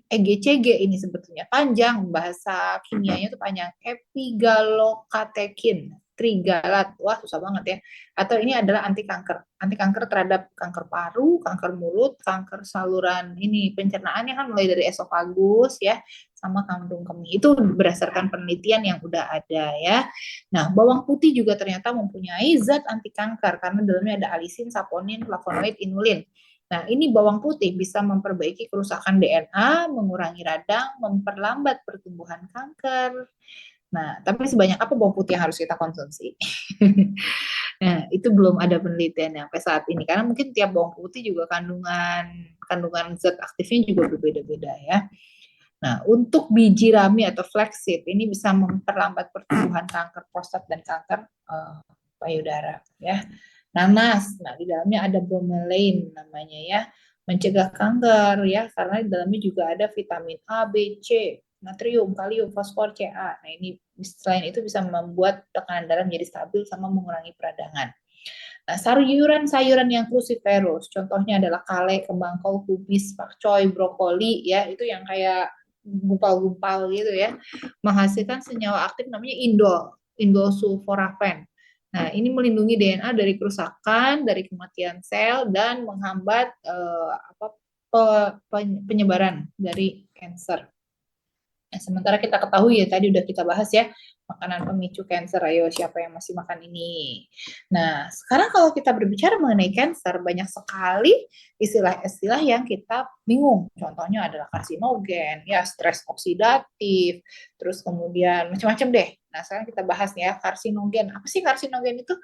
EGCG, ini sebetulnya panjang, bahasa kimianya itu panjang, epigalokatekin, trigalat, wah susah banget ya. Atau ini adalah anti kanker terhadap kanker paru, kanker mulut, kanker saluran ini pencernaannya kan mulai dari esofagus ya, sama kandung kemih. Itu berdasarkan penelitian yang udah ada ya. Nah, bawang putih juga ternyata mempunyai zat anti kanker karena dalamnya ada alisin, saponin, flavonoid, inulin. Nah, ini bawang putih bisa memperbaiki kerusakan DNA, mengurangi radang, memperlambat pertumbuhan kanker. Nah, tapi sebanyak apa bawang putih yang harus kita konsumsi? Nah, itu belum ada penelitian sampai saat ini karena mungkin tiap bawang putih juga kandungan zat aktifnya juga berbeda-beda ya. Nah, untuk biji rami atau flaxseed ini bisa memperlambat pertumbuhan kanker prostat dan kanker payudara ya. Nanas, nah di dalamnya ada bromelain namanya ya, mencegah kanker ya, karena di dalamnya juga ada vitamin A, B, C, natrium, kalium, fosfor, Ca. Nah, ini selain itu bisa membuat tekanan darah menjadi stabil sama mengurangi peradangan. Nah, sayuran yang cruciferous, contohnya adalah kale, kembang kol, kubis, pakcoy, brokoli ya, itu yang kayak gumpal-gumpal gitu ya, menghasilkan senyawa aktif namanya indosulforafen. Nah, ini melindungi DNA dari kerusakan, dari kematian sel, dan menghambat penyebaran dari kanker. Nah, sementara kita ketahui ya, tadi udah kita bahas ya, makanan pemicu kanker, ayo siapa yang masih makan ini. Nah, sekarang kalau kita berbicara mengenai kanker, banyak sekali istilah-istilah yang kita bingung. Contohnya adalah karsinogen, ya stres oksidatif, terus kemudian macam-macam deh. Nah, sekarang kita bahas ya, karsinogen. Apa sih karsinogen itu?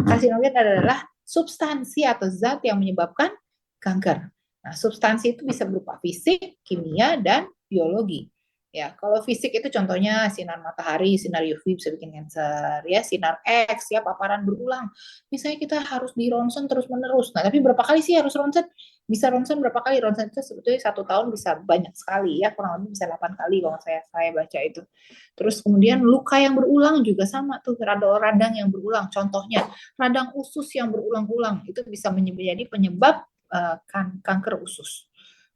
Karsinogen adalah substansi atau zat yang menyebabkan kanker. Nah, substansi itu bisa berupa fisik, kimia, dan biologi. Ya, kalau fisik itu contohnya sinar matahari, sinar UV bisa bikin kanker, ya, sinar X, ya, paparan berulang. Misalnya kita harus di ronsen terus-menerus. Nah, tapi berapa kali sih harus ronsen? Bisa ronsen berapa kali? Ronsen itu sebetulnya 1 tahun bisa banyak sekali, ya, kurang lebih bisa 8 kali kalau saya baca itu. Terus kemudian luka yang berulang juga sama tuh, radang yang berulang. Contohnya, radang usus yang berulang-ulang itu bisa menjadi penyebab kanker usus.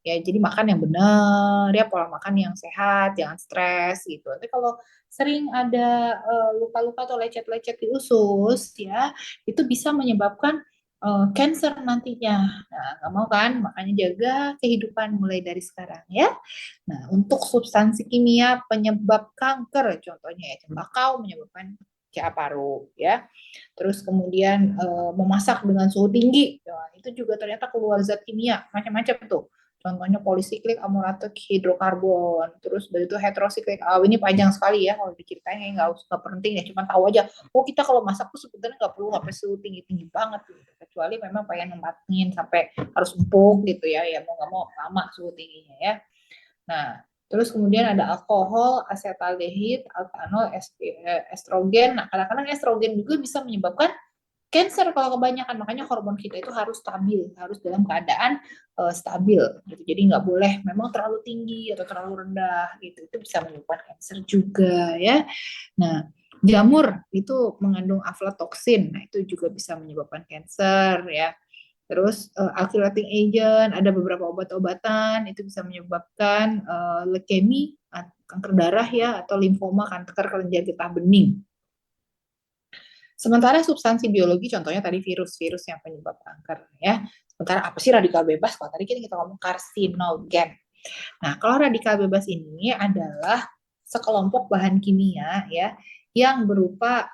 Ya, jadi makan yang benar, ya pola makan yang sehat, jangan stres gitu. Tapi kalau sering ada luka-luka atau lecet-lecet di usus, ya itu bisa menyebabkan cancer nantinya. Nah, nggak mau kan? Makanya jaga kehidupan mulai dari sekarang ya. Nah, untuk substansi kimia penyebab kanker, contohnya ya tembakau menyebabkan CA paru, ya. Terus kemudian memasak dengan suhu tinggi, ya, itu juga ternyata keluar zat kimia macam-macam tuh. Contohnya polisiklik amuratik hidrokarbon, terus dari itu heterosiklik. Ini panjang sekali ya kalau diceritain, nggak penting ya, cuma tahu aja. Oh, kita kalau masak tuh sebetulnya nggak perlu sampai suhu tinggi-tinggi banget gitu. Kecuali memang pengen nematin sampai harus empuk gitu ya, ya mau nggak mau lama suhu tingginya ya. Nah, terus kemudian ada alkohol, asetaldehid, alkanol, estrogen. Nah, kadang-kadang estrogen juga bisa menyebabkan cancer kalau kebanyakan. Makanya hormon kita itu harus stabil, harus dalam keadaan stabil. Gitu. Jadi nggak boleh memang terlalu tinggi atau terlalu rendah. Gitu. Itu bisa menyebabkan cancer juga ya. Nah, jamur itu mengandung aflatoksin. Nah, itu juga bisa menyebabkan cancer ya. Terus alkylating agent, ada beberapa obat-obatan itu bisa menyebabkan leukemi, kanker darah ya, atau limfoma, kanker kelenjar getah bening. Sementara substansi biologi, contohnya tadi virus-virus yang penyebab kanker ya. Sementara apa sih radikal bebas? Kalau tadi kita ngomong karsinogen. Nah, kalau radikal bebas ini adalah sekelompok bahan kimia ya yang berupa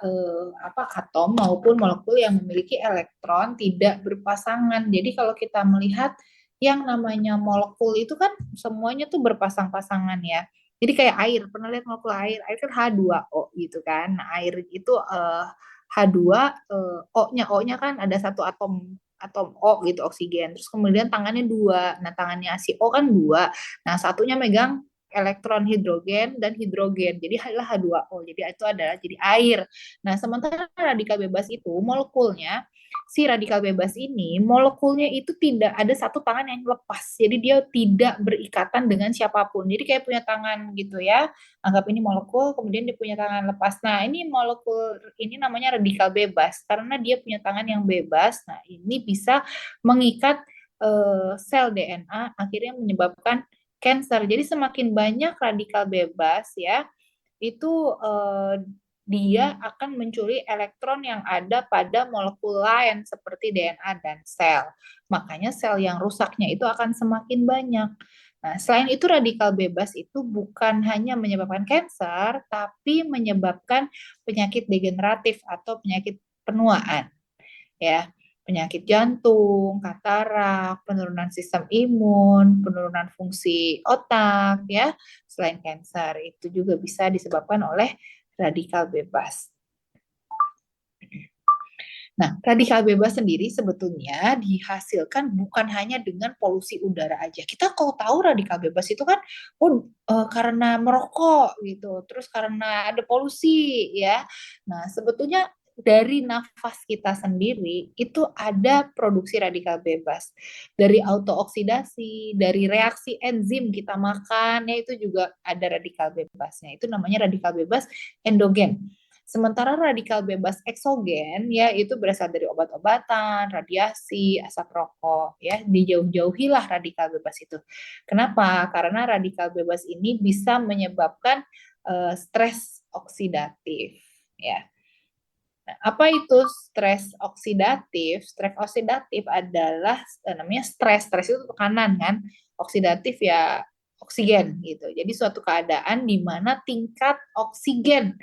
atom maupun molekul yang memiliki elektron tidak berpasangan. Jadi kalau kita melihat yang namanya molekul itu kan semuanya tuh berpasang-pasangan ya. Jadi kayak air, pernah lihat molekul air? Air kan H2O gitu kan. Nah, air itu H2, O-nya kan ada satu atom O gitu, oksigen. Terus kemudian tangannya dua. Nah, tangannya si O kan dua. Nah, satunya megang elektron hidrogen dan hidrogen. Jadi adalah H2O. Jadi itu adalah jadi air. Nah, sementara radikal bebas itu molekulnya, si radikal bebas ini molekulnya itu tidak ada satu tangan yang lepas. Jadi dia tidak berikatan dengan siapapun. Jadi kayak punya tangan gitu ya. Anggap ini molekul, kemudian dia punya tangan lepas. Nah, ini molekul ini namanya radikal bebas karena dia punya tangan yang bebas. Nah, ini bisa mengikat sel DNA, akhirnya menyebabkan cancer. Jadi semakin banyak radikal bebas ya, itu dia akan mencuri elektron yang ada pada molekul lain seperti DNA dan sel. Makanya sel yang rusaknya itu akan semakin banyak. Nah, selain itu radikal bebas itu bukan hanya menyebabkan kanker, tapi menyebabkan penyakit degeneratif atau penyakit penuaan. Ya, penyakit jantung, katarak, penurunan sistem imun, penurunan fungsi otak, ya. Selain kanker, itu juga bisa disebabkan oleh radikal bebas. Nah, radikal bebas sendiri sebetulnya dihasilkan bukan hanya dengan polusi udara aja. Kita kalau tahu radikal bebas itu kan karena merokok gitu, terus karena ada polusi ya. Nah, sebetulnya dari nafas kita sendiri itu ada produksi radikal bebas. Dari autooksidasi, dari reaksi enzim kita makan, ya itu juga ada radikal bebasnya. Itu namanya radikal bebas endogen. Sementara radikal bebas eksogen ya itu berasal dari obat-obatan, radiasi, asap rokok ya, dijauh-jauhilah radikal bebas itu. Kenapa? Karena radikal bebas ini bisa menyebabkan stres oksidatif ya. Nah, apa itu stres oksidatif? Stres oksidatif adalah namanya stres. Stres itu tekanan kan. Oksidatif ya oksigen gitu. Jadi suatu keadaan di mana tingkat oksigen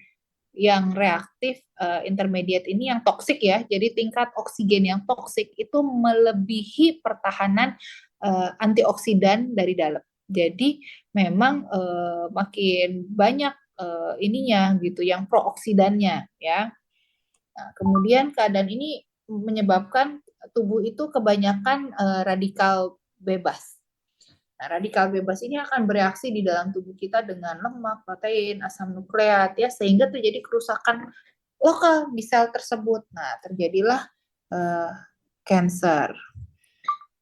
yang reaktif intermediate ini yang toksik ya. Jadi tingkat oksigen yang toksik itu melebihi pertahanan antioksidan dari dalam. Jadi memang makin banyak ininya gitu yang prooksidannya ya. Nah, kemudian keadaan ini menyebabkan tubuh itu kebanyakan radikal bebas. Nah, radikal bebas ini akan bereaksi di dalam tubuh kita dengan lemak, protein, asam nukleat ya sehingga terjadi kerusakan lokal di sel tersebut. Nah, terjadilah cancer.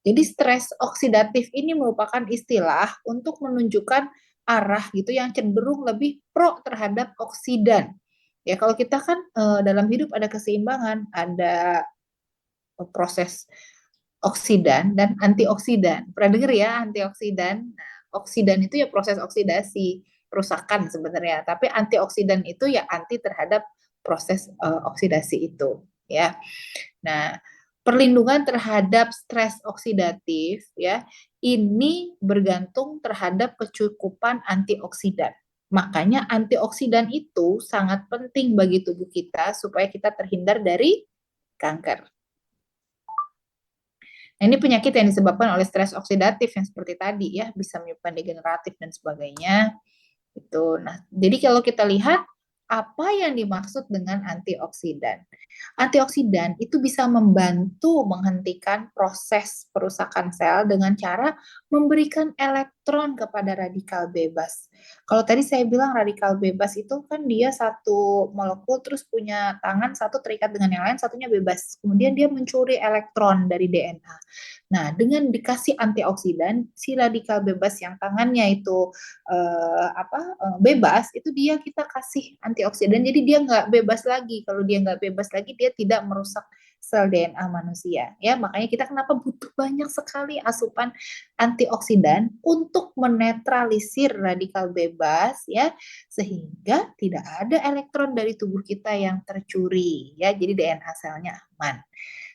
Jadi stres oksidatif ini merupakan istilah untuk menunjukkan arah gitu yang cenderung lebih pro terhadap oksidan. Ya kalau kita kan dalam hidup ada keseimbangan, ada proses oksidan dan antioksidan. Pernah dengar ya antioksidan? Nah, oksidan itu ya proses oksidasi, kerusakan sebenarnya. Tapi antioksidan itu ya anti terhadap proses oksidasi itu, ya. Nah, perlindungan terhadap stres oksidatif ya, ini bergantung terhadap kecukupan antioksidan. Makanya antioksidan itu sangat penting bagi tubuh kita supaya kita terhindar dari kanker. Nah, ini penyakit yang disebabkan oleh stres oksidatif yang seperti tadi ya, bisa menyebabkan degeneratif dan sebagainya. Itu. Nah, jadi kalau kita lihat apa yang dimaksud dengan antioksidan? Antioksidan itu bisa membantu menghentikan proses perusakan sel dengan cara memberikan elektron kepada radikal bebas. Kalau tadi saya bilang radikal bebas itu kan dia satu molekul terus punya tangan satu terikat dengan yang lain, satunya bebas. Kemudian dia mencuri elektron dari DNA. Nah, dengan dikasih antioksidan, si radikal bebas yang tangannya itu bebas, itu dia kita kasih antioksidan, jadi dia nggak bebas lagi. Kalau dia nggak bebas lagi, dia tidak merusak sel DNA manusia. Ya, makanya kita kenapa butuh banyak sekali asupan antioksidan untuk menetralisir radikal bebas, ya, sehingga tidak ada elektron dari tubuh kita yang tercuri, ya. Jadi DNA selnya aman.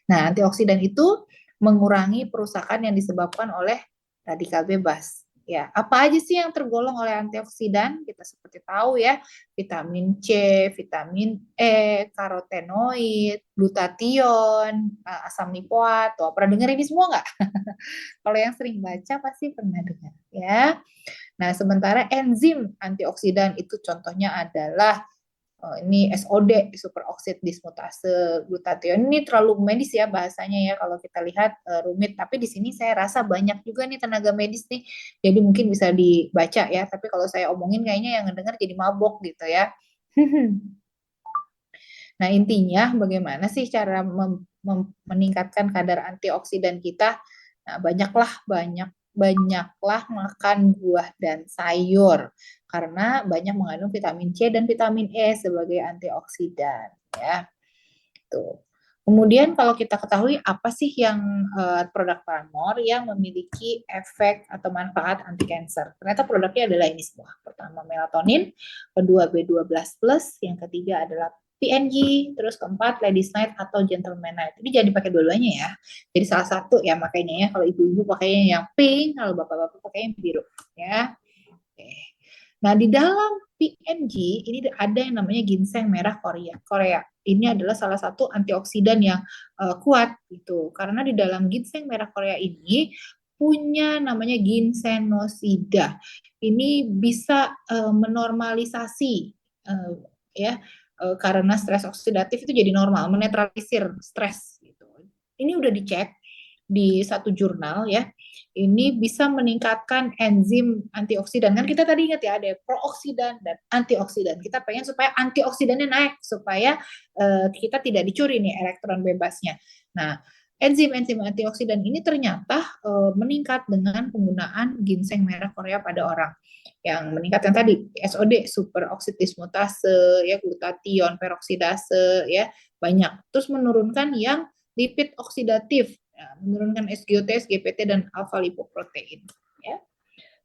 Nah, antioksidan itu mengurangi perusakan yang disebabkan oleh radikal bebas. Ya, apa aja sih yang tergolong oleh antioksidan? Kita seperti tahu ya, vitamin C, vitamin E, karotenoid, glutathione, asam lipoat. Tuh, pernah dengar ini semua nggak? Kalau yang sering baca pasti pernah dengar ya. Nah, sementara enzim antioksidan itu contohnya adalah ini SOD, superoksid dismutase glutathione. Ini terlalu medis ya bahasanya ya kalau kita lihat rumit. Tapi di sini saya rasa banyak juga nih tenaga medis nih. Jadi mungkin bisa dibaca ya. Tapi kalau saya omongin kayaknya yang ngedenger jadi mabok gitu ya. Nah, intinya bagaimana sih cara meningkatkan kadar antioksidan kita? Nah, banyaklah makan buah dan sayur karena banyak mengandung vitamin C dan vitamin E sebagai antioksidan ya. Tuh. Kemudian kalau kita ketahui apa sih yang produk Paramore yang memiliki efek atau manfaat anti kanker? Ternyata produknya adalah ini semua. Pertama melatonin, kedua B12+, yang ketiga adalah PNG, terus keempat Ladies Night atau Gentleman Night. Ini jangan dipakai dua-duanya ya. Jadi salah satu ya makanya ya, kalau ibu-ibu pakainya yang pink, kalau bapak-bapak pakainya yang biru ya. Oke. Nah, di dalam PNG ini ada yang namanya ginseng merah Korea. Ini adalah salah satu antioksidan yang kuat gitu. Karena di dalam ginseng merah Korea ini punya namanya ginsenosida. Ini bisa menormalisasi ya karena stres oksidatif itu jadi normal, menetralisir stres gitu. Ini udah dicek di satu jurnal ya. Ini bisa meningkatkan enzim antioksidan. Kan kita tadi ingat ya ada prooksidan dan antioksidan. Kita pengen supaya antioksidannya naik supaya kita tidak dicuri nih elektron bebasnya. Nah, enzim-enzim antioksidan ini ternyata meningkat dengan penggunaan ginseng merah Korea pada orang. Yang meningkat yang tadi SOD, superoksid dismutase, ya glutathione, peroksidase, ya banyak. Terus menurunkan yang lipid oksidatif, ya, menurunkan SGOT, SGPT, dan alfa lipoprotein. Ya.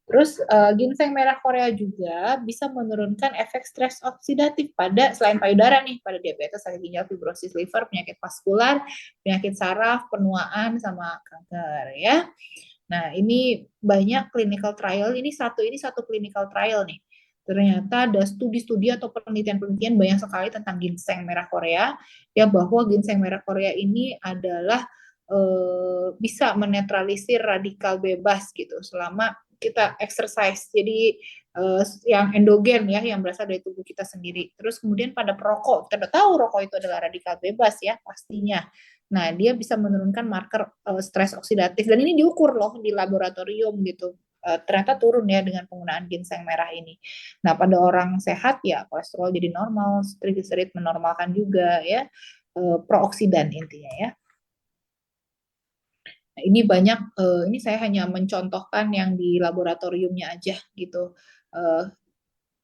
Terus ginseng merah Korea juga bisa menurunkan efek stres oksidatif pada selain payudara nih, pada diabetes, sakit ginjal, fibrosis liver, penyakit vaskular, penyakit saraf, penuaan, sama kanker ya. Nah, ini banyak clinical trial, ini satu clinical trial nih. Ternyata ada studi-studi atau penelitian-penelitian banyak sekali tentang ginseng merah Korea, ya bahwa ginseng merah Korea ini adalah bisa menetralisir radikal bebas gitu selama kita exercise. Jadi yang endogen ya, yang berasal dari tubuh kita sendiri. Terus kemudian pada perokok, kita udah tahu rokok itu adalah radikal bebas ya pastinya. Nah, dia bisa menurunkan marker stres oksidatif dan ini diukur loh di laboratorium gitu. Ternyata turun ya dengan penggunaan ginseng merah ini. Nah, pada orang sehat ya kolesterol jadi normal, trigliserid menormalkan juga ya. Prooksidan intinya ya. Nah, ini banyak, ini saya hanya mencontohkan yang di laboratoriumnya aja gitu.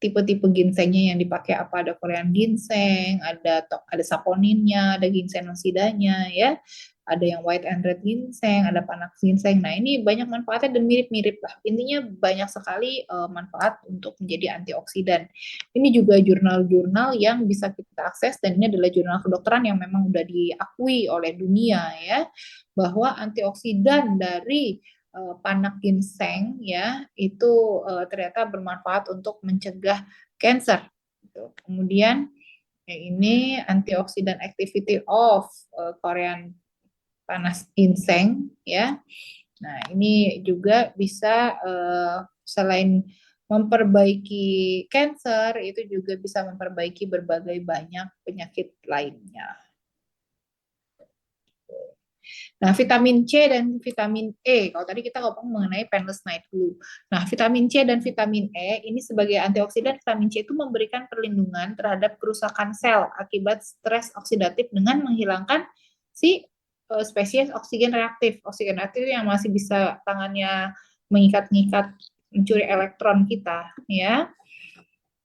tipe-tipe ginsengnya yang dipakai apa, ada Korean ginseng, ada saponinnya, ada ginseng nosidanya ya. Ada yang white and red ginseng, ada panax ginseng. Nah, ini banyak manfaatnya dan mirip-mirip lah. Intinya banyak sekali manfaat untuk menjadi antioksidan. Ini juga jurnal-jurnal yang bisa kita akses dan ini adalah jurnal kedokteran yang memang sudah diakui oleh dunia ya, bahwa antioksidan dari panak ginseng ya itu ternyata bermanfaat untuk mencegah kanker. Kemudian ini antioksidan activity of Korean panas ginseng ya. Nah, ini juga bisa selain memperbaiki kanker, itu juga bisa memperbaiki berbagai banyak penyakit lainnya. Nah, vitamin C dan vitamin E, kalau tadi kita ngomong mengenai painless night blue. Nah, vitamin C dan vitamin E ini sebagai antioksidan, vitamin C itu memberikan perlindungan terhadap kerusakan sel akibat stres oksidatif dengan menghilangkan si spesies oksigen reaktif. Oksigen reaktif yang masih bisa tangannya mengikat-ngikat mencuri elektron kita, ya.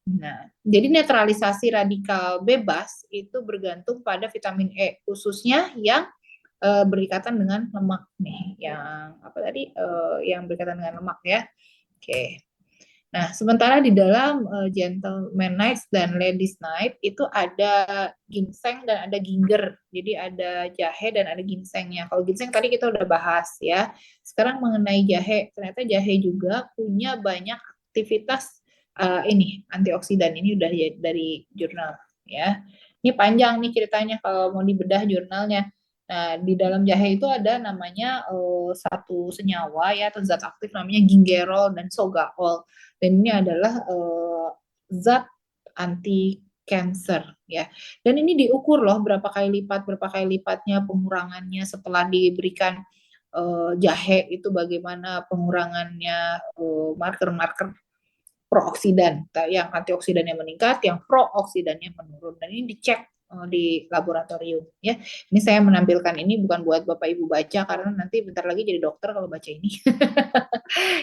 Nah, jadi netralisasi radikal bebas itu bergantung pada vitamin E, khususnya yang berikatan dengan lemak nih, yang apa tadi yang berikatan dengan lemak ya. Oke. Nah, sementara di dalam Gentleman Nights dan Ladies Night itu ada ginseng dan ada ginger. Jadi ada jahe dan ada ginsengnya. Kalau ginseng tadi kita udah bahas ya. Sekarang mengenai jahe, ternyata jahe juga punya banyak aktivitas ini antioksidan. Ini udah dari jurnal ya. Ini panjang nih ceritanya kalau mau dibedah jurnalnya. Nah, di dalam jahe itu ada namanya satu senyawa ya atau zat aktif namanya gingerol dan sogaol. Dan ini adalah zat anti cancer ya. Dan ini diukur loh berapa kali lipatnya pengurangannya setelah diberikan jahe itu bagaimana pengurangannya marker-marker prooksidan, yang antioksidannya meningkat, yang prooksidannya menurun, dan ini dicek di laboratorium ya. Ini saya menampilkan ini bukan buat Bapak Ibu baca karena nanti bentar lagi jadi dokter kalau baca ini.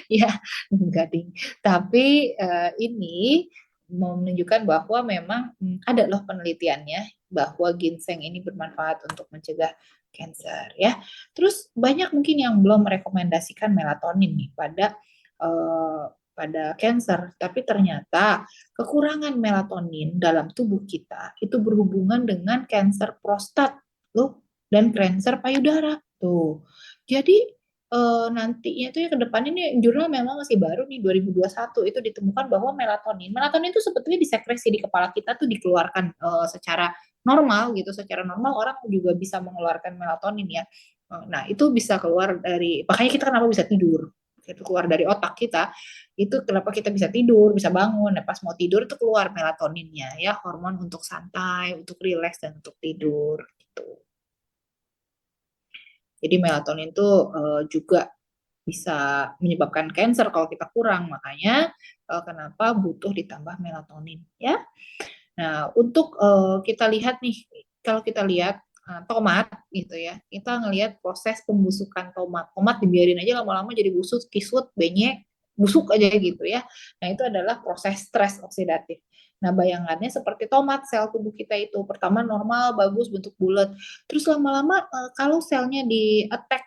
Ya, enggak ding. Tapi ini mau menunjukkan bahwa memang ada loh penelitiannya bahwa ginseng ini bermanfaat untuk mencegah kanker ya. Terus banyak mungkin yang belum merekomendasikan melatonin nih pada kanker, tapi ternyata kekurangan melatonin dalam tubuh kita itu berhubungan dengan kanker prostat loh dan kanker payudara tuh. Jadi nantinya itu ya ke depannya nih jurnal memang masih baru nih 2021 itu ditemukan bahwa melatonin itu sebetulnya disekresi di kepala kita tuh dikeluarkan secara normal gitu, secara normal orang juga bisa mengeluarkan melatonin ya. Nah, itu bisa keluar dari, makanya kita kenapa bisa tidur, itu keluar dari otak kita, itu kenapa kita bisa tidur, bisa bangun, nah, pas mau tidur itu keluar melatoninnya ya, hormon untuk santai, untuk rileks dan untuk tidur gitu. Jadi melatonin itu juga bisa menyebabkan kanker kalau kita kurang, makanya kenapa butuh ditambah melatonin ya. Nah, untuk kita lihat nih, kalau kita lihat tomat gitu ya, kita ngelihat proses pembusukan tomat. Tomat dibiarin aja lama-lama jadi busuk, kisut, benyek, busuk aja gitu ya. Nah, itu adalah proses stres oksidatif. Nah, bayangannya seperti tomat, sel tubuh kita itu pertama normal, bagus, bentuk bulat. Terus lama-lama kalau selnya di-attack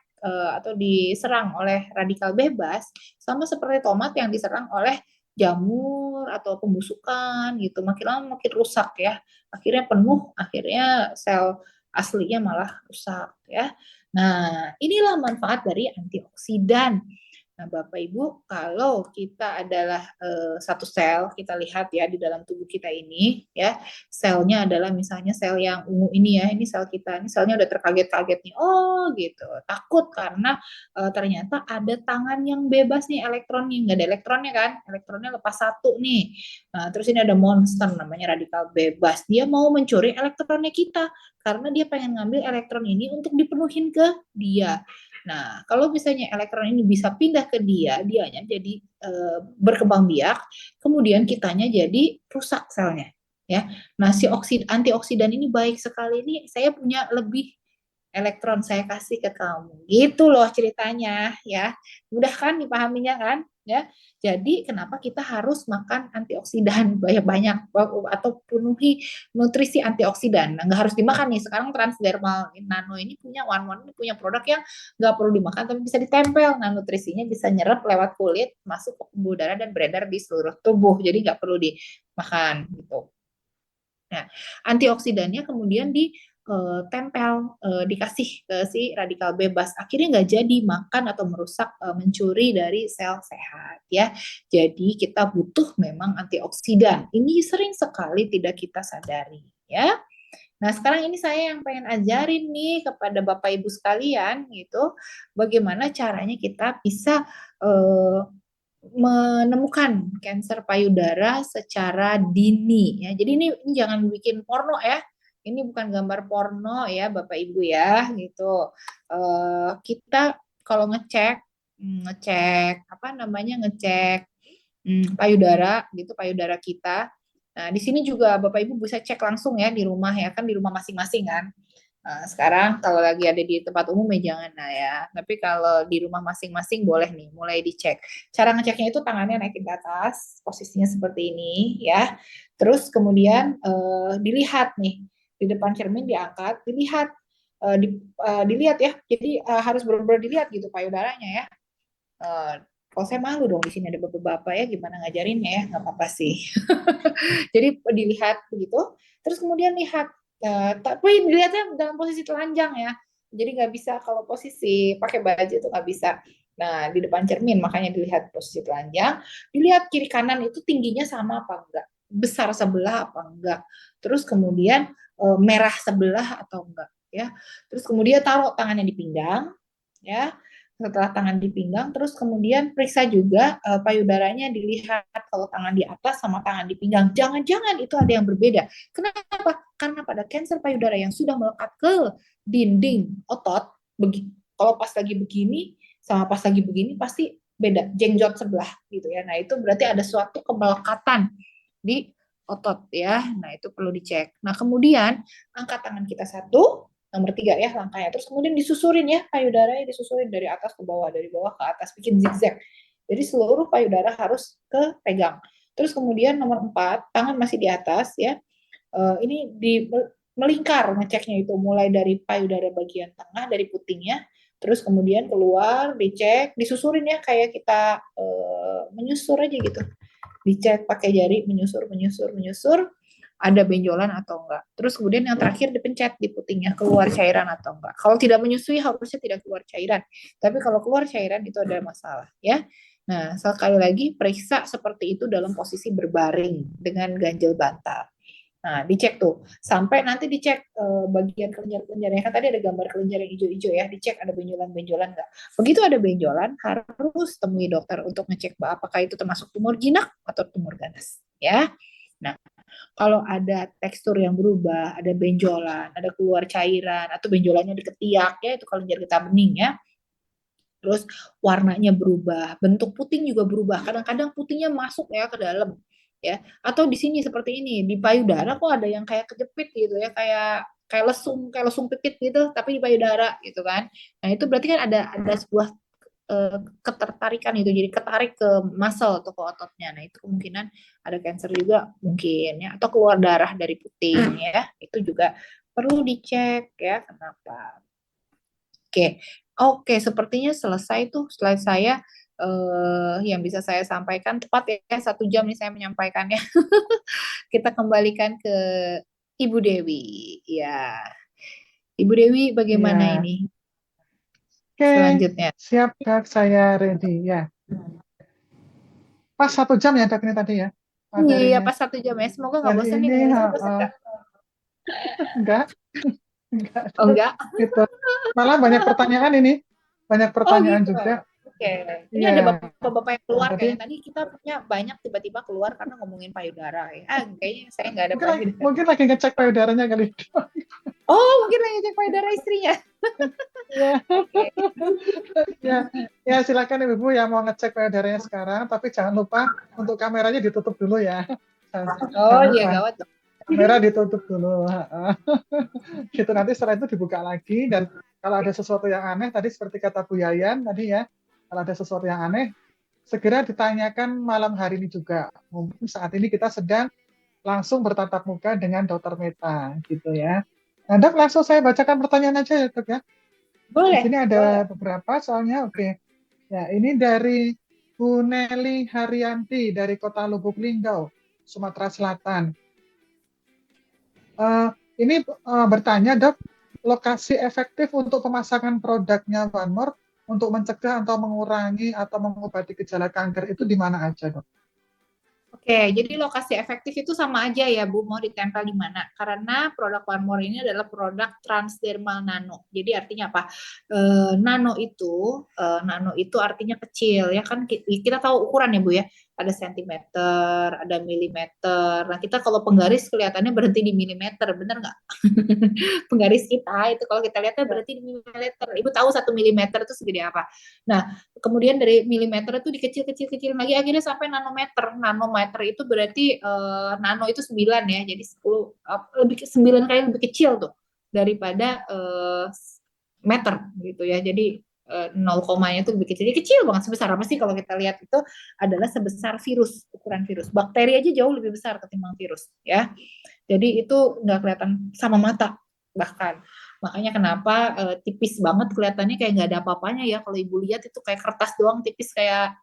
atau diserang oleh radikal bebas, sama seperti tomat yang diserang oleh jamur atau pembusukan gitu, makin lama makin rusak ya, akhirnya penuh, akhirnya sel aslinya malah rusak ya. Nah, inilah manfaat dari antioksidan. Nah, Bapak Ibu, kalau kita adalah satu sel, kita lihat ya di dalam tubuh kita ini, ya selnya adalah misalnya sel yang ungu ini ya, ini sel kita, ini selnya udah terkaget-kaget nih, oh gitu, takut karena ternyata ada tangan yang bebas nih elektronnya, nggak ada elektronnya kan, elektronnya lepas satu nih. Nah, terus ini ada monster namanya radikal bebas, dia mau mencuri elektronnya kita karena dia pengen ngambil elektron ini untuk dipenuhin ke dia. Nah, kalau misalnya elektron ini bisa pindah ke dia, dianya jadi berkembang biak, kemudian kitanya jadi rusak selnya, ya. Nah, si antioksidan ini baik sekali, ini saya punya lebih elektron saya kasih ke kamu. Gitu loh ceritanya ya. Mudah kan dipahaminya kan? Ya. Jadi kenapa kita harus makan antioksidan banyak-banyak atau penuhi nutrisi antioksidan. Nah, nggak harus dimakan nih. Sekarang Transdermal Nano ini punya One ini punya produk yang nggak perlu dimakan tapi bisa ditempel. Nah, nutrisinya bisa nyerap lewat kulit, masuk ke pembuluh darah dan beredar di seluruh tubuh. Jadi nggak perlu dimakan gitu. Nah, antioksidannya kemudian ditempel, dikasih ke si radikal bebas. Akhirnya nggak jadi makan atau merusak, mencuri dari sel sehat ya. Jadi kita butuh memang antioksidan. Ini sering sekali tidak kita sadari ya. Nah, sekarang ini saya yang pengen ajarin nih kepada Bapak Ibu sekalian gitu, bagaimana caranya kita bisa menemukan kanker payudara secara dini ya. Jadi ini jangan bikin porno ya. Ini bukan gambar porno ya Bapak Ibu ya gitu. Kita kalau ngecek apa namanya ngecek payudara gitu payudara kita. Nah, di sini juga Bapak Ibu bisa cek langsung ya di rumah ya kan di rumah masing-masing kan. Nah, sekarang kalau lagi ada di tempat umum ya jangan nah ya. Tapi kalau di rumah masing-masing boleh nih mulai dicek. Cara ngeceknya itu tangannya naikin ke atas, posisinya seperti ini ya. Terus kemudian dilihat nih di depan cermin diangkat, dilihat ya. Jadi harus benar-benar dilihat gitu payudaranya ya. Kalau saya malu dong di sini ada bapak-bapak ya gimana ngajarinnya ya nggak apa-apa sih. Jadi dilihat begitu, terus kemudian lihat, tapi dilihatnya dalam posisi telanjang ya. Jadi nggak bisa kalau posisi pakai baju itu nggak bisa. Nah di depan cermin makanya dilihat posisi telanjang, dilihat kiri kanan itu tingginya sama apa enggak, besar sebelah apa enggak, terus kemudian merah sebelah atau enggak ya. Terus kemudian taruh tangannya di pinggang ya. Setelah tangan di pinggang, terus kemudian periksa juga payudaranya dilihat kalau tangan di atas sama tangan di pinggang. Jangan-jangan itu ada yang berbeda. Kenapa? Karena pada kanker payudara yang sudah melekat ke dinding otot, kalau pas lagi begini sama pas lagi begini pasti beda, jengjot sebelah gitu ya. Nah itu berarti ada suatu kemelekatan di otot ya. Nah itu perlu dicek. Nah kemudian angkat tangan kita satu, nomor 3 ya langkahnya. Terus kemudian disusurin ya payudaranya disusurin dari atas ke bawah, dari bawah ke atas, bikin zigzag. Jadi seluruh payudara harus kepegang. Terus kemudian nomor 4 tangan masih di atas ya. Ini di melingkar ngeceknya itu mulai dari payudara bagian tengah dari putingnya, terus kemudian keluar dicek, disusurin ya kayak kita menyusur aja gitu. Dicek pakai jari menyusur ada benjolan atau enggak. Terus kemudian yang terakhir dipencet di putingnya keluar cairan atau enggak. Kalau tidak menyusui harusnya tidak keluar cairan. Tapi kalau keluar cairan itu ada masalah ya. Nah, sekali lagi periksa seperti itu dalam posisi berbaring dengan ganjel bantal. Nah, dicek tuh. Sampai nanti dicek bagian kelenjar-kelenjarnya. Kan tadi ada gambar kelenjar yang hijau-hijau ya. Dicek ada benjolan-benjolan enggak. Begitu ada benjolan, harus temui dokter untuk ngecek apakah itu termasuk tumor jinak atau tumor ganas. Ya. Nah, kalau ada tekstur yang berubah, ada benjolan, ada keluar cairan, atau benjolannya di ketiak, ya itu kelenjar getah bening ya. Terus warnanya berubah, bentuk puting juga berubah. Kadang-kadang putingnya masuk ya ke dalam, ya. Atau di sini seperti ini, di payudara kok ada yang kayak kejepit gitu ya, kayak lesung pipit gitu, tapi di payudara gitu kan. Nah itu berarti kan ada sebuah ketertarikan itu jadi ketarik ke muscle atau ke ototnya. Nah itu kemungkinan ada cancer juga mungkin ya atau keluar darah dari puting ya itu juga perlu dicek ya kenapa. Oke, sepertinya selesai tuh slide saya yang bisa saya sampaikan tepat ya 1 jam nih saya menyampaikannya. Kita kembalikan ke Ibu Dewi ya. Ibu Dewi bagaimana Ya, ini oke, selanjutnya? siap Kak, saya ready ya. Pas 1 jam ya Kak ini tadi ya Iya, materinya. pas 1 jam ya. Semoga nggak Dan bosan nih ini dengerin saya bosan nggak? enggak, enggak Oh enggak? gitu. Malah banyak pertanyaan ini, banyak Oh pertanyaan gitu. juga. Oke. Ini Iya, ada bapak-bapak yang keluar tadi kayaknya. Tadi kita punya banyak tiba-tiba keluar karena ngomongin payudara ya. Kayaknya saya nggak ada mungkin lagi, payudara. mungkin lagi ngecek payudaranya kali. Oh, mungkin lagi cek payudara istrinya. Ya, Oke. ya, ya silakan Ibu yang mau ngecek payudaranya sekarang, tapi jangan lupa untuk kameranya ditutup dulu ya. Jangan Oh iya lupa. gawat dong. Kamera ditutup dulu. Gitu nanti setelah itu dibuka lagi dan kalau ada sesuatu yang aneh tadi seperti kata Bu Yayan tadi ya, kalau ada sesuatu yang aneh segera ditanyakan malam hari ini juga. Mungkin saat ini kita sedang langsung bertatap muka dengan Dokter Meta gitu ya. Nah, Dok, langsung saya bacakan pertanyaan aja ya, Dok ya. Di Boleh, sini boleh. ada beberapa soalnya. Oke. Ya, ini dari Bu Nelly Haryanti dari Kota Lubuk Linggau, Sumatera Selatan. Eh, ini bertanya, Dok, lokasi efektif untuk pemasangan produknya One More untuk mencegah atau mengurangi atau mengobati gejala kanker itu di mana aja, Dok? Oke, jadi lokasi efektif itu sama aja ya Bu, mau ditempel di mana? Karena produk One More ini adalah produk transdermal nano. Jadi artinya apa? Nano itu artinya kecil ya kan kita tahu ukuran ya Bu ya. Ada sentimeter, ada milimeter. Nah kita kalau penggaris kelihatannya berhenti di milimeter, bener nggak? Penggaris kita itu kalau kita lihatnya berarti di milimeter. Ibu tahu 1 milimeter itu segede apa? Nah kemudian dari milimeter itu dikecil-kecil lagi akhirnya sampai nanometer. Nanometer itu berarti nano itu 9 ya, jadi 10 lebih 9 kali lebih kecil tuh daripada meter gitu ya. Jadi 0 komanya itu lebih kecil. Jadi kecil banget, sebesar apa sih kalau kita lihat itu adalah sebesar virus, ukuran virus. Bakteri aja jauh lebih besar ketimbang virus ya. Jadi itu nggak kelihatan sama mata bahkan. Makanya kenapa tipis banget kelihatannya kayak nggak ada apa-apanya ya. Kalau ibu lihat itu kayak kertas doang tipis kayak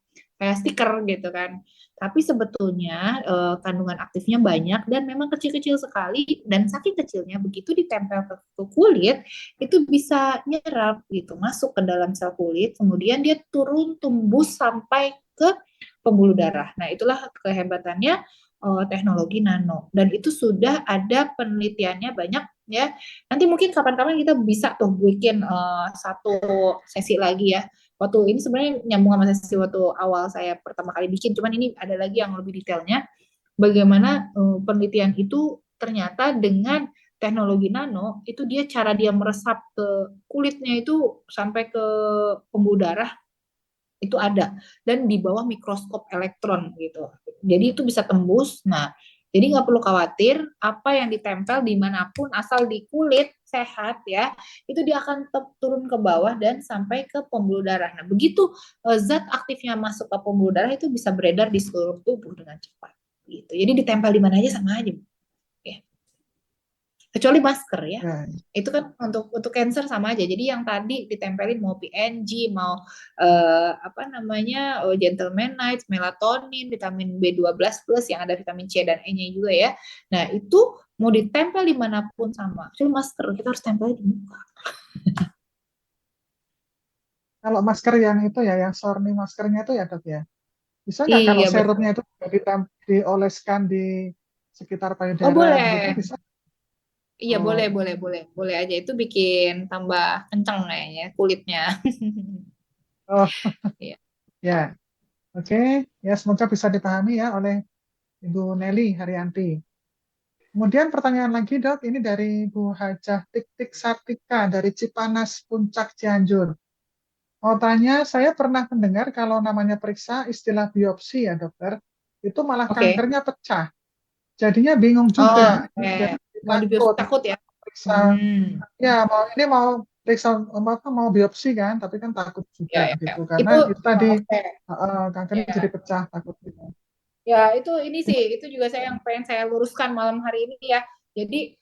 stiker gitu kan. Tapi sebetulnya kandungan aktifnya banyak dan memang kecil-kecil sekali dan saking kecilnya begitu ditempel ke kulit itu bisa nyerap gitu masuk ke dalam sel kulit kemudian dia turun tembus sampai ke pembuluh darah. Nah itulah kehebatannya teknologi nano dan itu sudah ada penelitiannya banyak ya. Nanti mungkin kapan-kapan kita bisa tuh bikin satu sesi lagi ya. Waktu ini sebenarnya nyambung sama sesi waktu awal saya pertama kali bikin, cuman ini ada lagi yang lebih detailnya. Bagaimana penelitian itu ternyata dengan teknologi nano itu cara dia meresap ke kulitnya itu sampai ke pembuluh darah itu ada dan di bawah mikroskop elektron gitu. Jadi itu bisa tembus. Nah, jadi nggak perlu khawatir apa yang ditempel dimanapun asal di kulit sehat ya, itu dia akan turun ke bawah dan sampai ke pembuluh darah. Nah, begitu zat aktifnya masuk ke pembuluh darah itu bisa beredar di seluruh tubuh dengan cepat. Gitu. Jadi ditempel di mana aja sama aja. Ya. Kecuali masker ya. Ya, Itu kan untuk cancer sama aja. Jadi yang tadi ditempelin mau PNG, mau gentleman night, melatonin, vitamin B12 plus yang ada vitamin C dan E-nya juga ya. Nah, itu mau ditempel dimanapun sama. Kecuali masker kita harus tempel di muka. kalau masker yang itu ya, yang Sorny maskernya itu ya, Dok ya. Bisa nggak kalau Iya betul. serumnya itu dioleskan di sekitar Oh payudara begitu boleh. bisa? Iya boleh, Oh, boleh, boleh. Boleh aja itu bikin tambah kenceng kayaknya kulitnya. oh Iya. ya, oke. Ya, semoga bisa dipahami ya oleh Ibu Nelly Haryanti. Kemudian pertanyaan lagi, Dok, ini dari Bu Hajah Tik Tik Sartika dari Cipanas Puncak Cianjur. Mau tanya, saya pernah mendengar kalau namanya periksa istilah biopsi ya, dokter, itu malah Oke. kankernya pecah. Jadinya bingung Oh, juga. oke. Jadi Mau dibius takut takut ya? periksa. Hmm. Ya, mau periksa apa mau biopsi kan, tapi kan takut Ya, juga ya, ya. gitu Itu karena itu tadi oke. kankernya jadi Ya. pecah takut gitu. Ya, itu ini sih, itu juga saya yang pengen saya luruskan malam hari ini ya. Jadi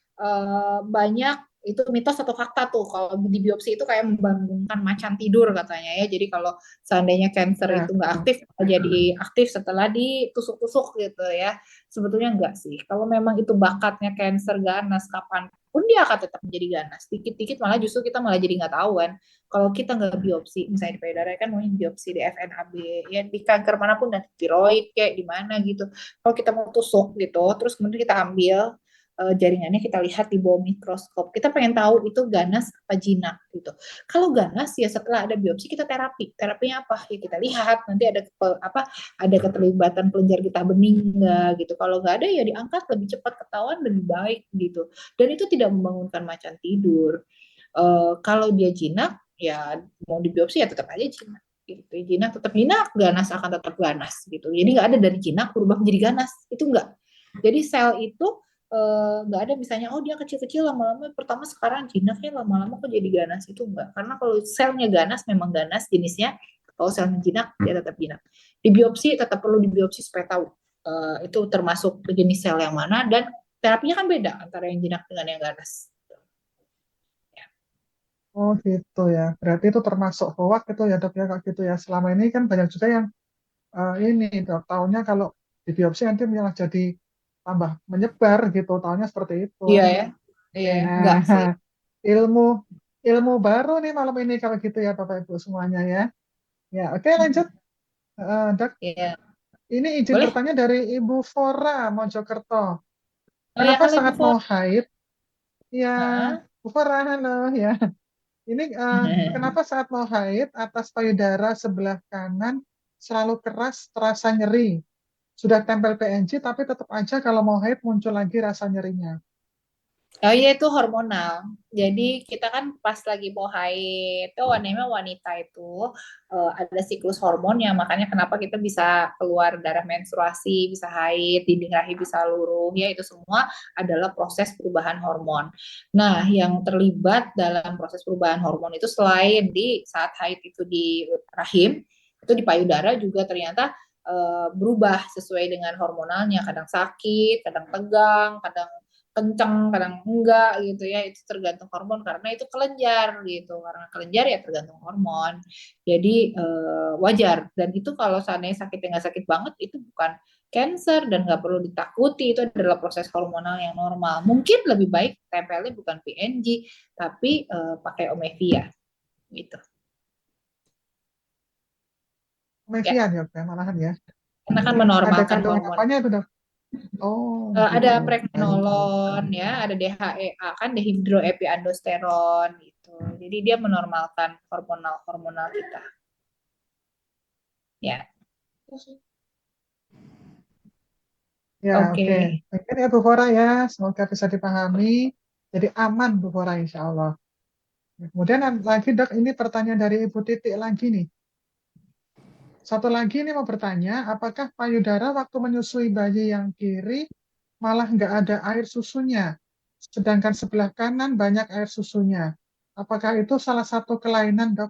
banyak itu mitos atau fakta tuh kalau di biopsi itu kayak membangunkan macan tidur katanya ya. Jadi kalau seandainya cancer Ya, itu nggak betul. aktif, jadi aktif setelah ditusuk-tusuk gitu ya. Sebetulnya enggak sih. Kalau memang itu bakatnya cancer ganas kapanpun dia akan tetap menjadi ganas. Dikit-dikit malah justru kita malah jadi nggak tahu kan. Kalau kita nggak biopsi, misalnya di payudara kan mau biopsi di FNAB, ya di kanker manapun dan tiroid kayak di mana gitu. Kalau kita mau tusuk gitu, terus kemudian kita ambil jaringannya kita lihat di bawah mikroskop. Kita pengen tahu itu ganas apa jinak gitu. Kalau ganas ya setelah ada biopsi kita terapi. Terapinya apa? Ya kita lihat nanti ada keterlibatan kelenjar getah bening enggak gitu. Kalau nggak ada ya diangkat lebih cepat ketahuan lebih baik gitu. Dan itu tidak membangunkan macan tidur. Kalau dia jinak ya mau dibiopsi ya tetap aja jinak gitu. Jinak tetap jinak, ganas akan tetap ganas gitu. Jadi nggak ada dari jinak berubah menjadi ganas, itu enggak. Jadi sel itu nggak ada misalnya oh dia kecil-kecil lama-lama pertama sekarang jinaknya lama-lama kok jadi ganas, itu enggak, karena kalau selnya ganas memang ganas jenisnya, kalau selnya jinak dia tetap jinak. Di biopsi tetap perlu dibiopsi supaya tahu itu termasuk jenis sel yang mana, dan terapinya kan beda antara yang jinak dengan yang ganas. Oh gitu ya. Berarti itu termasuk hoak itu ya dok ya kayak gitu ya. Selama ini kan banyak juga yang ini dok, taunya kalau di biopsi nanti malah jadi tambah menyebar gitu. Taunya seperti itu. Iya ya, Oke, iya nah enggak sih. ilmu ilmu baru nih malam ini kalau gitu ya Bapak Ibu semuanya ya. Ya oke lanjut. Dok, Iya, ini izin boleh. bertanya dari Ibu Fora Mojokerto. Oh ya, Kenapa halo Ibu saat Fon. mau haid? Ya, Heeh. Bu Fora halo ya. Ini kenapa saat mau haid atas payudara sebelah kanan selalu keras terasa nyeri? Sudah tempel PNG tapi tetap aja kalau mau haid muncul lagi rasa nyerinya. Oh iya itu hormonal. Jadi kita kan pas lagi mau haid, itu namanya wanita itu ada siklus hormonnya, makanya kenapa kita bisa keluar darah menstruasi, bisa haid, dinding rahim bisa luruh, ya itu semua adalah proses perubahan hormon. Nah, yang terlibat dalam proses perubahan hormon itu selain di saat haid itu di rahim, itu di payudara juga ternyata berubah sesuai dengan hormonalnya, kadang sakit, kadang tegang, kadang kenceng, kadang enggak gitu ya, itu tergantung hormon karena itu kelenjar gitu, karena kelenjar ya tergantung hormon. Jadi wajar, dan itu kalau seandainya sakitnya nggak sakit banget itu bukan cancer dan nggak perlu ditakuti, itu adalah proses hormonal yang normal. Mungkin lebih baik tempelnya bukan PNG tapi pakai Omevia gitu ya, Mevian ya, Dok, malahan ya. karena kan Ada menormalkan kandungan hormon. apanya itu dok? Oh Ada gitu, baru tahu. pregnenolon ya, ada DHEA kan dehidroepiandrosteron gitu. Jadi dia menormalkan hormonal kita. Ya. Ya Oke. oke. Mungkin ya Bu Fora ya, semoga bisa dipahami. Jadi aman Bu Fora insya Allah. Kemudian lagi dok, ini pertanyaan dari Ibu Titik lagi nih. Satu lagi ini mau bertanya, apakah payudara waktu menyusui bayi yang kiri malah nggak ada air susunya, sedangkan sebelah kanan banyak air susunya. Apakah itu salah satu kelainan, dok?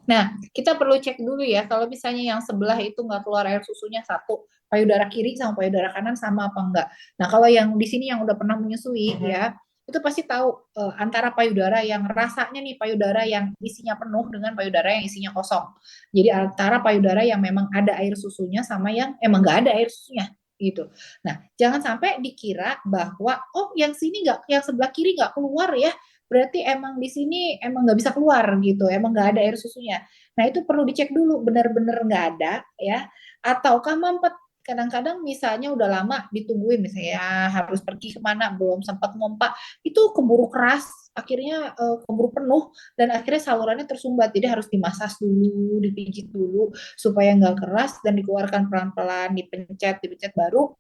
Nah, kita perlu cek dulu ya, kalau misalnya yang sebelah itu nggak keluar air susunya satu, payudara kiri sama payudara kanan sama apa enggak. Nah, kalau yang di sini yang udah pernah menyusui ya, itu pasti tahu antara payudara yang rasanya nih payudara yang isinya penuh dengan payudara yang isinya kosong. Jadi antara payudara yang memang ada air susunya sama yang emang nggak ada air susunya gitu. Nah, jangan sampai dikira bahwa oh yang sini nggak, yang sebelah kiri nggak keluar ya, berarti emang di sini emang nggak bisa keluar gitu, emang nggak ada air susunya. Nah itu perlu dicek dulu benar-benar nggak ada ya, ataukah mampet. Kadang-kadang misalnya udah lama ditungguin, misalnya harus pergi kemana belum sempat ngompak, itu keburu keras, akhirnya keburu penuh dan akhirnya salurannya tersumbat. Jadi harus dimasas dulu, dipijit dulu supaya nggak keras dan dikeluarkan pelan-pelan, dipencet baru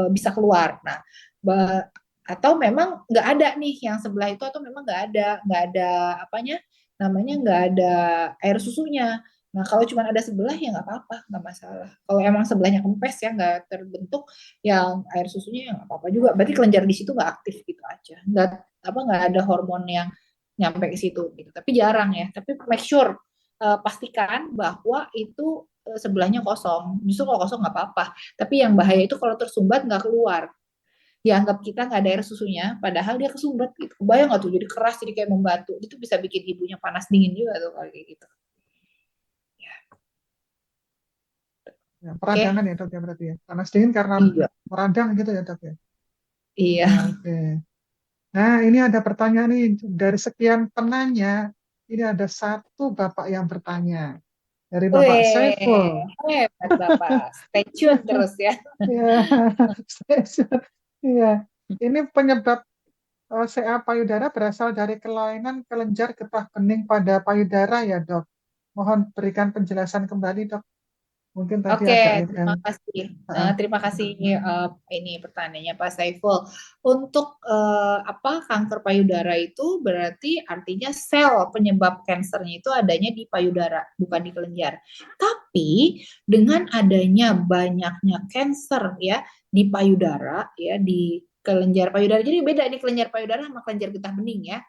bisa keluar. Nah, atau memang nggak ada nih yang sebelah itu, atau memang nggak ada apanya namanya, nggak ada air susunya. Nah kalau cuma ada sebelah ya nggak apa-apa, nggak masalah. Kalau emang sebelahnya kempes ya nggak terbentuk yang air susunya ya nggak apa-apa juga. Berarti kelenjar di situ nggak aktif gitu aja. Nggak ada hormon yang nyampe ke situ gitu. Tapi jarang ya. Tapi make sure pastikan bahwa itu sebelahnya kosong. Justru kalau kosong nggak apa-apa. Tapi yang bahaya itu kalau tersumbat nggak keluar, dianggap kita nggak ada air susunya, padahal dia kesumbat gitu. Kebayang nggak tuh, jadi keras, jadi kayak membatu. Itu bisa bikin ibunya panas dingin juga tuh kalau kayak gitu. Ya, Oke. peradangan ya dok ya berarti ya. Panas dingin karena Iya. meradang gitu ya dok ya. Ya, Iya. oke. Nah ini ada pertanyaan nih dari sekian penanya. Ini ada satu bapak yang bertanya dari Bapak Weh, Saiful. hebat Bapak. Stay tune terus ya. Ya, iya. Ini penyebab CA payudara berasal dari kelainan kelenjar getah bening pada payudara ya dok. Mohon berikan penjelasan kembali dok. Mungkin tadi Oke, agak yang terima kasih. uh, Terima kasih ini pertanyaannya Pak Saiful. Untuk apa kanker payudara itu berarti artinya sel penyebab kansernya itu adanya di payudara, bukan di kelenjar. Tapi dengan adanya banyaknya kanker ya di payudara ya, di kelenjar payudara. Jadi beda nih kelenjar payudara sama kelenjar getah bening ya.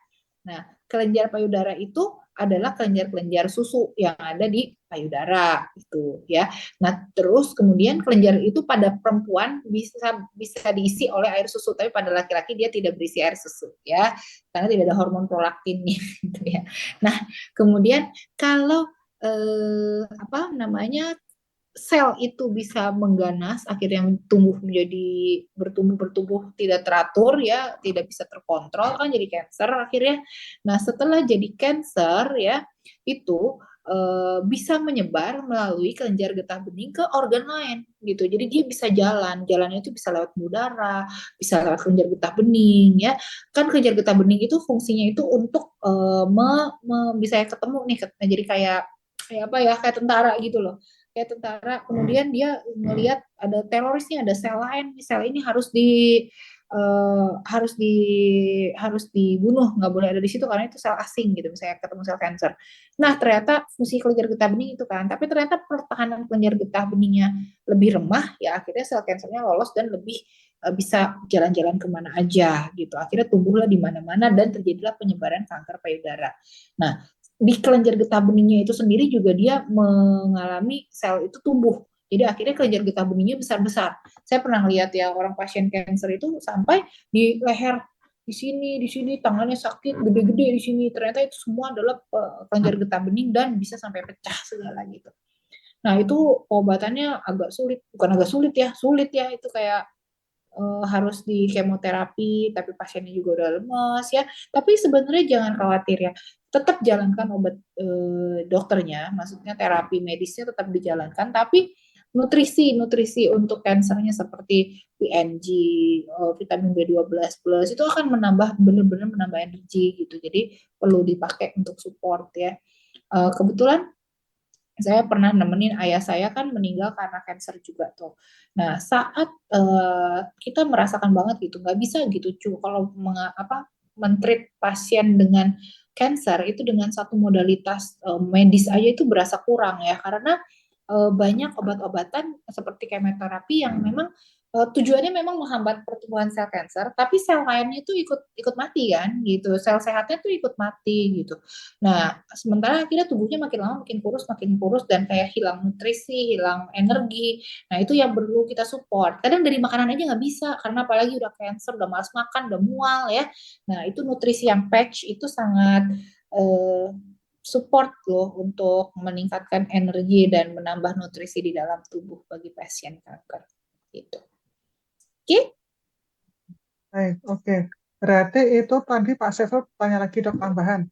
Nah, kelenjar payudara itu adalah kelenjar-kelenjar susu yang ada di payudara itu ya. Nah, terus kemudian kelenjar itu pada perempuan bisa diisi oleh air susu, tapi pada laki-laki dia tidak berisi air susu ya, karena tidak ada hormon prolaktinnya gitu ya. Nah, kemudian kalau apa namanya, sel itu bisa mengganas, akhirnya bertumbuh tidak teratur ya, tidak bisa terkontrol, kan jadi cancer akhirnya. Nah, setelah jadi cancer ya, itu bisa menyebar melalui kelenjar getah bening ke organ lain gitu. Jadi dia bisa jalannya itu bisa lewat udara, bisa lewat kelenjar getah bening ya. Kan kelenjar getah bening itu fungsinya itu untuk bisa ketemu nih, jadi kayak apa ya, kayak tentara gitu loh, kayak tentara. Kemudian dia melihat ada terorisnya, ada sel lain, sel ini harus dibunuh, nggak boleh ada di situ karena itu sel asing gitu, misalnya ketemu sel kanker. Nah, ternyata fungsi kelenjar getah bening itu kan, tapi ternyata pertahanan kelenjar getah beningnya lebih remah ya, akhirnya sel kankernya lolos dan lebih bisa jalan-jalan kemana aja gitu. Akhirnya tumbuhlah di mana-mana dan terjadilah penyebaran kanker payudara. Nah, di kelenjar getah beningnya itu sendiri juga dia mengalami sel itu tumbuh. Jadi akhirnya kelenjar getah beningnya besar-besar. Saya pernah lihat ya orang pasien kanker itu sampai di leher, di sini tangannya sakit, gede-gede di sini. Ternyata itu semua adalah kelenjar getah bening dan bisa sampai pecah segala gitu. Nah, itu obatannya agak sulit, bukan agak sulit ya, itu kayak harus di kemoterapi, tapi pasiennya juga udah lemes ya. Tapi sebenarnya jangan khawatir ya, tetap jalankan obat dokternya, maksudnya terapi medisnya tetap dijalankan, tapi nutrisi untuk kansernya seperti PNG, vitamin B12 plus itu akan benar-benar menambah energi gitu. Jadi perlu dipakai untuk support ya. Kebetulan saya pernah nemenin ayah saya kan meninggal karena kanker juga tuh. Nah, saat kita merasakan banget gitu, nggak bisa gitu kalau mentreat pasien dengan kanker itu dengan satu modalitas medis aja itu berasa kurang ya, karena banyak obat-obatan seperti kemoterapi yang memang tujuannya memang menghambat pertumbuhan sel kanker, tapi sel lainnya itu ikut mati kan gitu, sel sehatnya tuh ikut mati gitu. Nah, sementara akhirnya tubuhnya makin lama makin kurus dan kayak hilang nutrisi, hilang energi. Nah, itu yang perlu kita support. Kadang dari makanan aja nggak bisa, karena apalagi udah cancer, udah malas makan, udah mual ya. Nah, itu nutrisi yang patch itu sangat support loh untuk meningkatkan energi dan menambah nutrisi di dalam tubuh bagi pasien kanker. Gitu. Oke? Baik, oke. Berarti itu tadi Pak Sevel tanya lagi dok tambahan.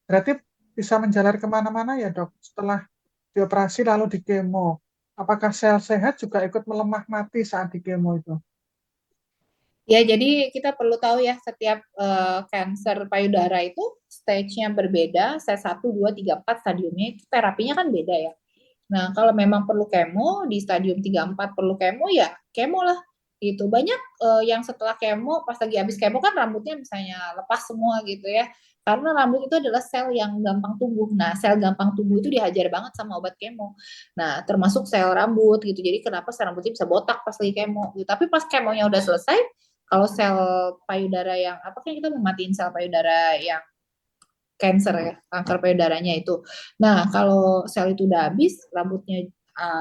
Berarti bisa menjalar kemana-mana ya dok setelah dioperasi lalu di kemo. Apakah sel sehat juga ikut melemah mati saat di kemo itu? Ya, jadi kita perlu tahu ya, setiap kanker payudara itu stage-nya berbeda, stage 1, 2, 3, 4 stadiumnya itu terapinya kan beda ya. Nah, kalau memang perlu kemo, di stadium 3, 4 perlu kemo, ya kemo lah. Gitu. Banyak yang setelah kemo, pas lagi habis kemo kan rambutnya misalnya lepas semua gitu ya. Karena rambut itu adalah sel yang gampang tumbuh. Nah, sel gampang tumbuh itu dihajar banget sama obat kemo. Nah, termasuk sel rambut gitu. Jadi kenapa sel rambutnya bisa botak pas lagi kemo gitu. Tapi pas kemonya udah selesai, kalau sel payudara yang, apa kan kita mematiin sel payudara yang cancer ya, kanker payudaranya itu. Nah, kalau sel itu udah habis, rambutnya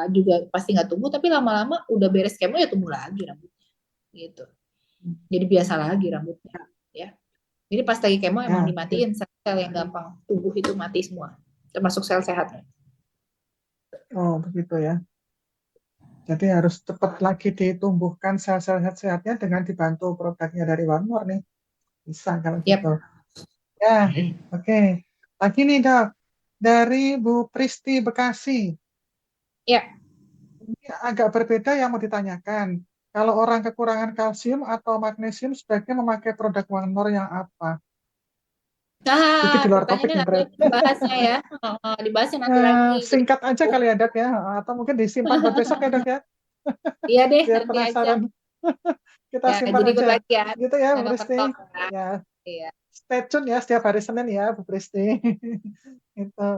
juga pasti nggak tumbuh, tapi lama-lama udah beres kemo ya tumbuh lagi rambutnya, gitu. Jadi biasa lagi rambutnya, ya. Jadi pas lagi kemo emang Ya, oke. dimatiin sel yang gampang tumbuh itu mati semua, termasuk sel sehatnya. Oh, begitu ya. Jadi harus cepat lagi ditumbuhkan sel-sel sehatnya dengan dibantu produknya dari One More nih. Bisa kalau Yap. gitu. Ya, oke. Lagi nih dok, dari Bu Pristi Bekasi. Ya. Ini agak berbeda yang mau ditanyakan. Kalau orang kekurangan kalsium atau magnesium sebaiknya memakai produk One More yang apa? Jadi di Nah, luar topik pertanyaannya nih nanti berarti. aja dibahasnya ya. Dibahasnya nanti lagi. Jadi, Singkat aja kali ya dok ya, atau mungkin disimpan buat besok ya dok ya, iya deh, biar nanti aja. penasaran. Kita Ya, simpan jadi ikut aja. lagi ya. Gitu ya Bu Dokter Pristi. Tok ya. Ya, Iya. stay tune ya setiap hari Senin ya Bu Pristi. Itu.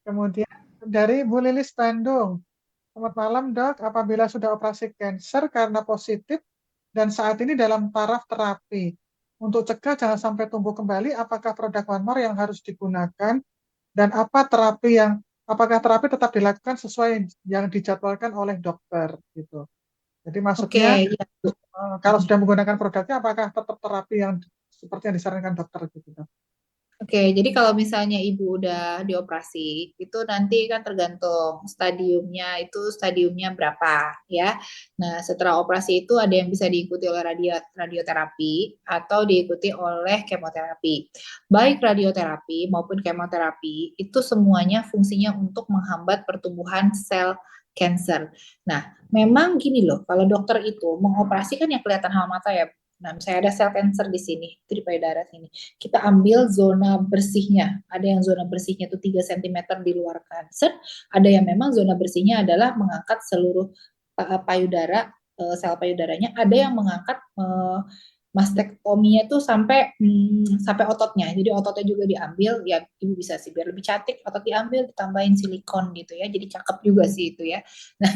Kemudian dari Bu Lilis Bandung. Selamat malam, Dok. Apabila sudah operasi cancer karena positif dan saat ini dalam taraf terapi, untuk cegah jangan sampai tumbuh kembali, apakah produk One More yang harus digunakan dan apakah terapi tetap dilakukan sesuai yang dijadwalkan oleh dokter gitu. Jadi Oke, maksudnya ya. kalau sudah menggunakan produknya, apakah tetap terapi yang seperti yang disarankan dokter gitu, Dok? Oke, jadi kalau misalnya ibu udah dioperasi, itu nanti kan tergantung stadiumnya berapa ya. Nah, setelah operasi itu ada yang bisa diikuti oleh radioterapi atau diikuti oleh kemoterapi. Baik radioterapi maupun kemoterapi itu semuanya fungsinya untuk menghambat pertumbuhan sel cancer. Nah, memang gini loh, kalau dokter itu mengoperasi kan yang kelihatan sama mata ya. Nah, misalnya ada sel cancer di sini, itu di payudara sini, kita ambil zona bersihnya. Ada yang zona bersihnya itu 3 cm di luar kanker, ada yang memang zona bersihnya adalah mengangkat seluruh payudara, sel payudaranya, ada yang mengangkat mastektominya tuh sampai ototnya. Jadi ototnya juga diambil, ya ibu bisa sih biar lebih cantik, otot diambil ditambahin silikon gitu ya. Jadi cakep juga sih itu ya. Nah,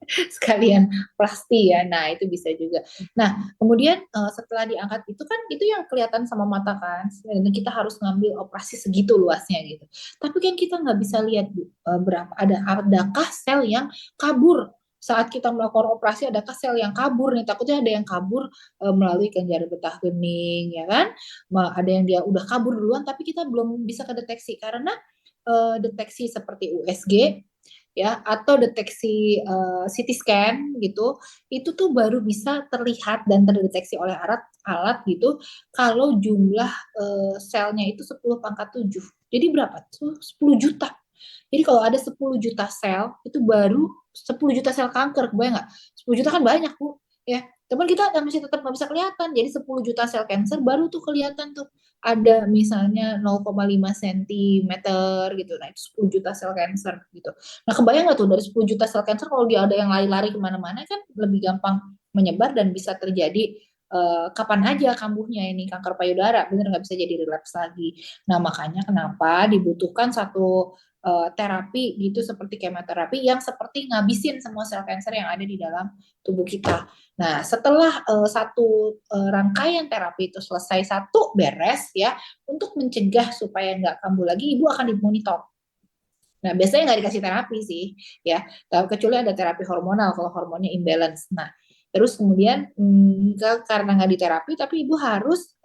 sekalian plasti ya. Nah, itu bisa juga. Nah, kemudian setelah diangkat itu kan itu yang kelihatan sama mata kan. Dan kita harus ngambil operasi segitu luasnya gitu. Tapi kan kita nggak bisa lihat berapa adakah sel yang kabur saat kita melakukan operasi, adakah sel yang kabur nih, takutnya ada yang kabur melalui kelenjar getah bening ya kan, ada yang dia udah kabur duluan tapi kita belum bisa kedeteksi karena deteksi seperti USG ya atau deteksi CT scan gitu itu tuh baru bisa terlihat dan terdeteksi oleh alat gitu kalau jumlah selnya itu 10 pangkat 7. Jadi berapa tuh? 10 juta. Jadi kalau ada 10 juta sel itu baru 10 juta sel kanker, kebayang nggak? 10 juta kan banyak Bu ya, cuman kita masih tetap nggak bisa kelihatan. Jadi 10 juta sel cancer baru tuh kelihatan tuh ada misalnya 0,5 cm gitu. Nah, itu 10 juta sel cancer gitu. Nah, kebayang nggak tuh dari 10 juta sel cancer kalau dia ada yang lari-lari kemana-mana kan lebih gampang menyebar dan bisa terjadi kapan aja kambuhnya ini kanker payudara, bener nggak bisa jadi relapse lagi. Nah, makanya kenapa dibutuhkan satu terapi gitu seperti kemoterapi yang seperti ngabisin semua sel cancer yang ada di dalam tubuh kita. Nah, setelah satu rangkaian terapi itu selesai, satu beres ya, untuk mencegah supaya nggak kambuh lagi, ibu akan dimonitor. Nah, biasanya nggak dikasih terapi sih, ya. Kecuali ada terapi hormonal kalau hormonnya imbalance. Nah, terus kemudian karena nggak diterapi, tapi ibu harus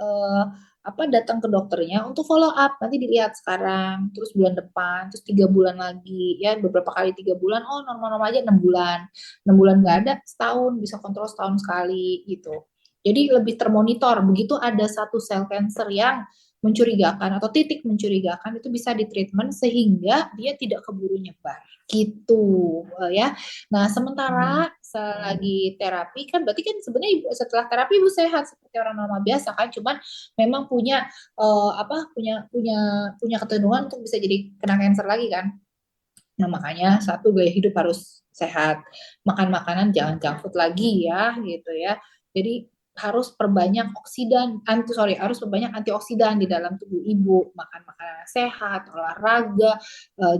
datang ke dokternya untuk follow up. Nanti dilihat sekarang, terus bulan depan, terus 3 bulan lagi, ya beberapa kali 3 bulan. Oh, normal-normal aja 6 bulan. 6 bulan nggak ada, setahun bisa kontrol setahun sekali gitu. Jadi lebih termonitor. Begitu ada satu sel cancer yang mencurigakan atau titik mencurigakan itu bisa ditreatment sehingga dia tidak keburu nyebar gitu ya. Nah, sementara selagi terapi kan berarti kan sebenarnya ibu setelah terapi ibu sehat seperti orang normal biasa kan, cuman memang punya punya punya punya kecenderungan untuk bisa jadi kena cancer lagi kan. Nah, makanya satu gaya hidup harus sehat. Makan makanan jangan junk food lagi ya gitu ya. Jadi harus perbanyak harus perbanyak antioksidan di dalam tubuh ibu, makan makanan sehat, olahraga,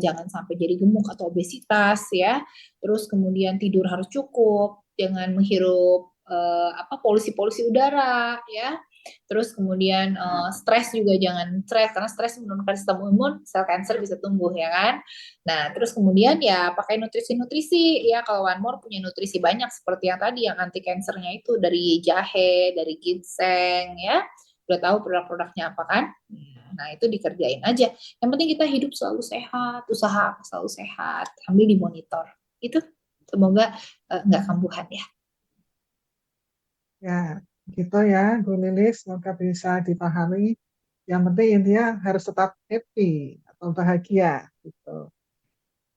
jangan sampai jadi gemuk atau obesitas ya. Terus kemudian tidur harus cukup, jangan menghirup polusi-polusi udara ya. Terus kemudian stres juga jangan stres karena stres menurunkan sistem imun, sel kanker bisa tumbuh ya kan. Nah, terus kemudian ya pakai nutrisi-nutrisi ya, kalau One More punya nutrisi banyak seperti yang tadi yang anti kankernya itu dari jahe, dari ginseng ya. Udah tahu produk-produknya apa kan? Nah, itu dikerjain aja. Yang penting kita hidup selalu sehat, usaha selalu sehat, sambil dimonitor. Itu semoga nggak kambuhan ya. Ya, gitu ya, Bu Lilis. Semoga bisa dipahami. Yang penting intinya harus tetap happy atau bahagia gitu.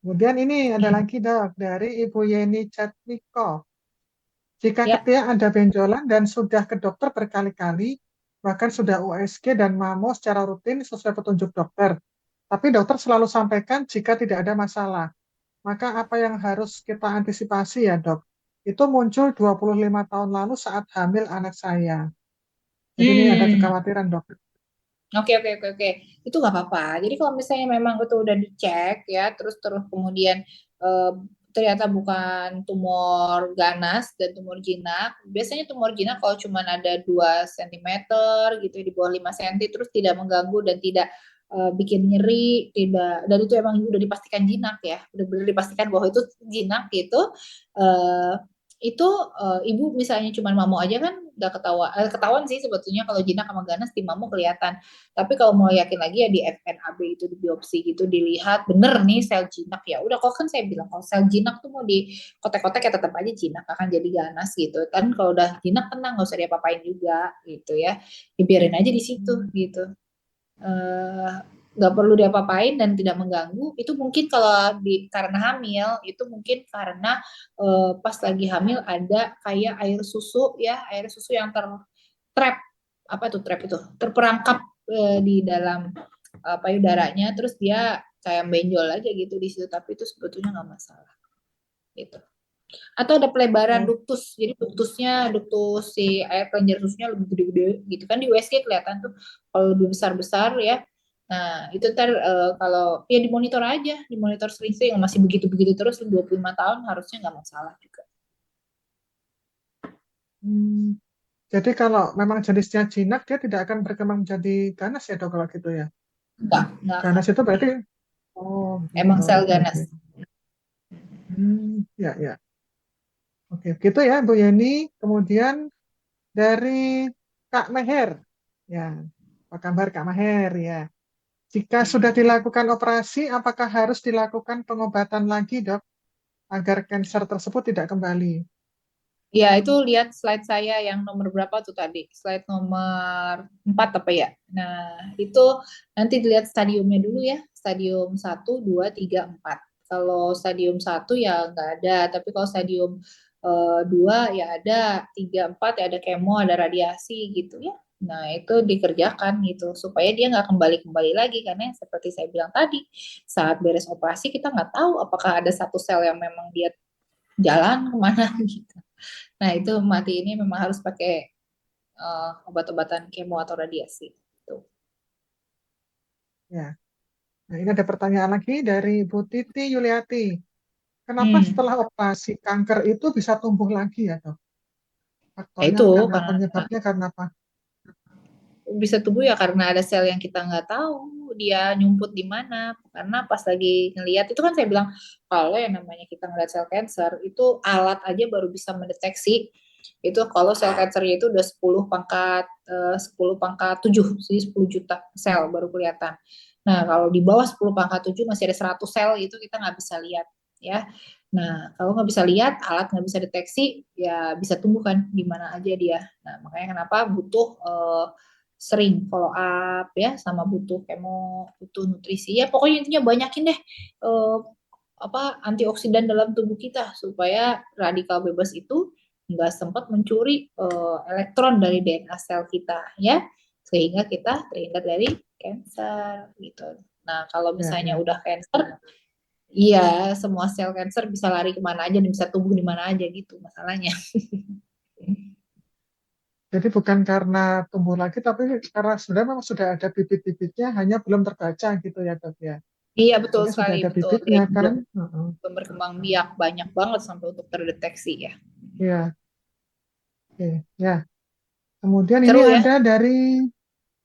Kemudian ini ada lagi dok dari Ibu Yeni Chatmiko. Jika Ya, ketiak ada benjolan dan sudah ke dokter berkali-kali, bahkan sudah USG dan mamo secara rutin sesuai petunjuk dokter, tapi dokter selalu sampaikan jika tidak ada masalah. Maka apa yang harus kita antisipasi ya dok? Itu muncul 25 tahun lalu saat hamil anak saya. Jadi ini ada hmm. kekhawatiran dok. Oke. Itu nggak apa-apa. Jadi kalau misalnya memang itu udah dicek ya, terus kemudian ternyata bukan tumor ganas dan tumor jinak. Biasanya tumor jinak kalau cuma ada 2 cm gitu di bawah 5 cm terus tidak mengganggu dan tidak bikin nyeri, tidak, dan itu emang udah dipastikan jinak ya, benar-benar dipastikan bahwa itu jinak gitu. eh, itu ibu misalnya cuma mammo aja kan nggak ketahuan sih sebetulnya kalau jinak sama ganas di mammo kelihatan. Tapi kalau mau yakin lagi ya di FNAB itu di biopsi gitu dilihat bener nih sel jinak, ya udah, kok kan saya bilang kalau sel jinak tuh mau di kotek-kotek ya tetap aja jinak akan jadi ganas gitu kan. Kalau udah jinak tenang nggak usah diapa-apain juga gitu ya, dibiarin aja di situ gitu. eh, nggak perlu diapa-apain dan tidak mengganggu. Itu mungkin kalau karena hamil itu mungkin karena pas lagi hamil ada kayak air susu ya, air susu yang trap, apa tuh trap itu, terperangkap di dalam payudaranya, terus dia kayak benjol aja gitu di situ, tapi itu sebetulnya nggak masalah gitu. Atau ada pelebaran Oh, duktus, jadi duktus si air kelenjar susunya lebih gede-gede gitu kan, di USG kelihatan tuh kalau lebih besar-besar ya. Nah itu ntar kalau ya dimonitor sering-sering, masih begitu-begitu terus 25 tahun harusnya nggak masalah juga. hmm. Jadi kalau memang jenisnya jinak, dia tidak akan berkembang menjadi ganas ya dok kalau gitu ya. Nggak akan. Ganas itu berarti, oh gitu, Emang sel oke ganas. oke. Ya ya, oke gitu ya Bu Yeni. Kemudian dari Kak Meher, ya, apa kabar Kak Meher ya? Jika sudah dilakukan operasi, apakah harus dilakukan pengobatan lagi dok agar kanker tersebut tidak kembali? Ya, itu lihat slide saya yang nomor berapa tuh tadi? Slide nomor 4 apa ya? Nah, itu nanti dilihat stadiumnya dulu ya. Stadium 1, 2, 3, 4. Kalau stadium 1 ya nggak ada, tapi kalau stadium 2 ya ada, 3, 4 ya ada kemo, ada radiasi gitu ya. Nah, itu dikerjakan gitu supaya dia nggak kembali-kembali lagi, karena yang seperti saya bilang tadi, saat beres operasi kita nggak tahu apakah ada satu sel yang memang dia jalan kemana gitu. Nah, itu mati ini memang harus pakai obat-obatan kemo atau radiasi. Tuh. Ya, nah ini ada pertanyaan lagi dari Bu Titi Yuliati. Kenapa Hmm. setelah operasi kanker itu bisa tumbuh lagi ya dok? Ya Faktornya itu karena karena penyebabnya karena apa? bisa tumbuh ya karena ada sel yang kita nggak tahu dia nyumput di mana. Karena pas lagi ngelihat itu kan saya bilang kalau yang namanya kita ngeliat sel cancer itu alat aja baru bisa mendeteksi itu kalau sel cancernya itu udah 10 pangkat 7, jadi 10 juta sel baru kelihatan. Nah, kalau di bawah 10 pangkat 7 masih ada 100 sel, itu kita nggak bisa lihat ya. Nah, kalau nggak bisa lihat, alat nggak bisa deteksi, ya bisa tumbuh kan di mana aja dia. Nah, makanya kenapa butuh sering follow up ya, sama butuh kemo, butuh nutrisi. Ya pokoknya intinya banyakin deh eh, antioksidan dalam tubuh kita supaya radikal bebas itu nggak sempat mencuri elektron dari DNA sel kita ya, sehingga kita terhindar dari cancer gitu. Nah, kalau Ya, misalnya ya. udah cancer, iya semua sel cancer bisa lari kemana aja dan bisa tumbuh di mana aja gitu masalahnya. Jadi bukan karena tumbuh lagi, tapi karena sebenarnya memang sudah ada bibit-bibitnya, hanya belum terbaca gitu ya dok ya. Iya betul Artinya sudah sekali, ada betul. bibitnya Dan kan? belum Heeh. belum berkembang biak banyak banget sampai untuk terdeteksi ya. Ya, oke. Ya. Kemudian ini Seru ya. ada dari,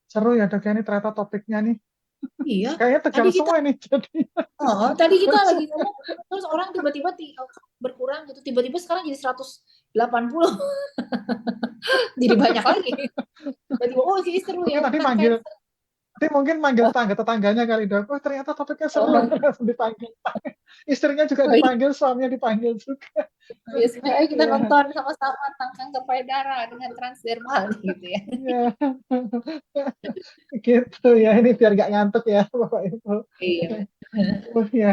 seru ya dok ya, ini ternyata topiknya nih. Iya, Kayaknya tadi tegang kita semua ini. Jadi tadi kita tegang lagi semua. ngomong terus orang tiba-tiba berkurang gitu, tiba-tiba sekarang jadi 180. Jadi banyak lagi. Tiba-tiba oh sih seru Mungkin ya tadi tentang manggil, cancer. tadi mungkin manggil tetangga-tetangganya kali dok. Oh ternyata topiknya seru, Oh, langsung dipanggil. Istrinya juga oh iya. dipanggil, suaminya dipanggil juga. Biasanya ayo kita Iya, nonton sama-sama tentang kanker payudara dengan transdermal gitu ya. iya. Gitu ya, ini biar nggak ngantuk ya Bapak Ibu. Iya. Oh ya.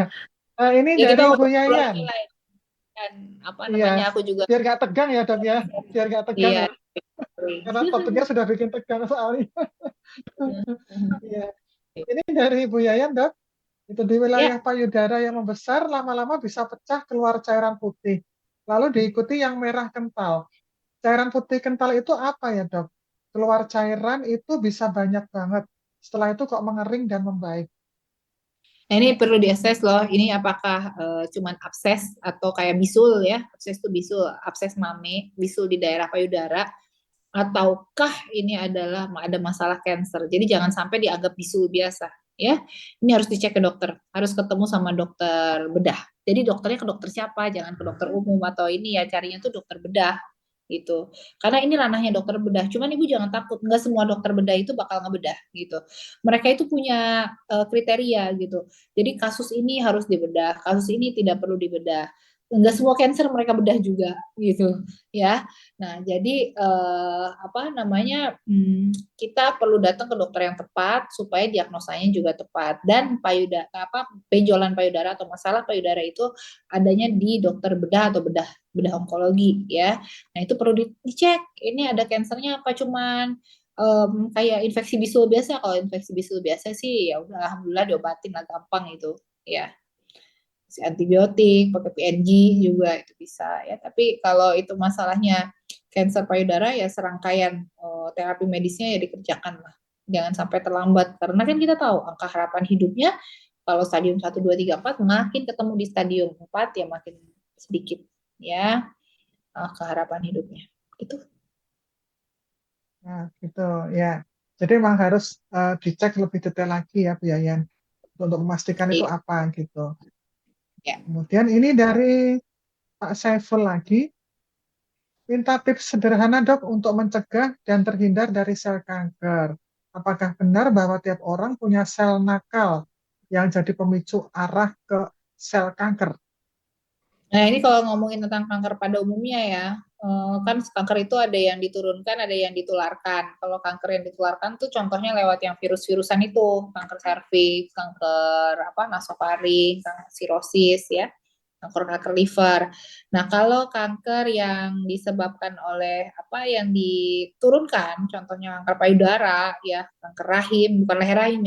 Nah, ini Ya kita dari Bu ngobrol Yayan. nilai dan apa Iya, namanya aku juga biar nggak tegang ya dok ya. Biar nggak tegang iya. ya. Karena topiknya sudah bikin tegang soalnya. Iya. Ini dari Bu Yayan dok. Itu di wilayah Ya, payudara yang membesar, lama-lama bisa pecah keluar cairan putih. Lalu diikuti yang merah kental. Cairan putih kental itu apa ya dok? Keluar cairan itu bisa banyak banget. Setelah itu kok mengering dan membaik. Nah, ini perlu diakses loh. Ini apakah cuman abses atau kayak bisul ya? Abses itu bisul, abses mame, bisul di daerah payudara, ataukah ini adalah ada masalah cancer. Jadi jangan sampai dianggap bisul biasa ya. Ini harus dicek ke dokter, harus ketemu sama dokter bedah. Jadi dokternya ke dokter siapa? Jangan ke dokter umum atau ini ya, carinya tuh dokter bedah gitu. Karena ini ranahnya dokter bedah. Cuman ibu jangan takut, nggak semua dokter bedah itu bakal ngebedah gitu. Mereka itu punya kriteria gitu. Jadi kasus ini harus dibedah, kasus ini tidak perlu dibedah. Nggak semua cancer mereka bedah juga gitu ya. Nah, jadi apa namanya, kita perlu datang ke dokter yang tepat supaya diagnosanya juga tepat, dan benjolan payudara atau masalah payudara itu adanya di dokter bedah atau bedah bedah onkologi ya. Nah, itu perlu dicek ini ada kansernya apa cuman kayak infeksi bisul biasa. Kalau infeksi bisul biasa sih ya udah alhamdulillah diobatin lah, gampang itu ya, antibiotik, pakai PNG juga itu bisa ya. Tapi kalau itu masalahnya kanker payudara ya serangkaian terapi medisnya ya dikerjakan lah. Jangan sampai terlambat karena kan kita tahu angka harapan hidupnya kalau stadium 1 2 3 4 makin ketemu di stadium 4 ya makin sedikit ya angka harapan hidupnya. Gitu. Nah, gitu ya. Jadi memang harus dicek lebih detail lagi ya Bu Yayan untuk memastikan itu Iya. apa gitu. Ya. Kemudian ini dari Pak Saiful lagi, minta tips sederhana dok untuk mencegah dan terhindar dari sel kanker. Apakah benar bahwa tiap orang punya sel nakal yang jadi pemicu arah ke sel kanker? Nah, ini kalau ngomongin tentang kanker pada umumnya ya, kan kanker itu ada yang diturunkan, ada yang ditularkan. Kalau kanker yang ditularkan tuh contohnya lewat yang virus-virusan itu, kanker serviks, kanker apa nasofaring, kanker sirosis ya, kanker liver. Nah, kalau kanker yang disebabkan oleh apa yang diturunkan, contohnya kanker payudara ya, kanker rahim, bukan leher rahim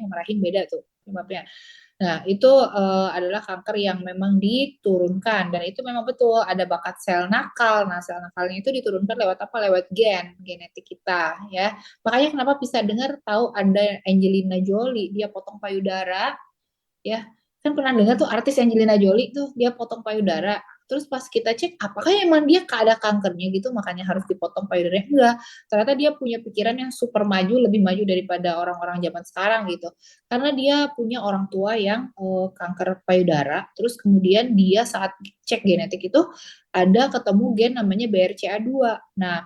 sama rahim beda tuh penyebabnya. Nah, itu adalah kanker yang memang diturunkan dan itu memang betul ada bakat sel nakal. Nah, sel nakalnya itu diturunkan lewat apa? Lewat genetik kita ya. Makanya kenapa bisa dengar tahu ada Angelina Jolie, dia potong payudara ya. Kan pernah dengar tuh artis Angelina Jolie tuh dia potong payudara. Terus pas kita cek, apakah emang dia ada kankernya gitu, makanya harus dipotong payudaranya? Enggak, ternyata dia punya pikiran yang super maju, lebih maju daripada orang-orang zaman sekarang gitu. Karena dia punya orang tua yang kanker payudara, terus kemudian dia saat cek genetik itu ada ketemu gen namanya BRCA2. Nah,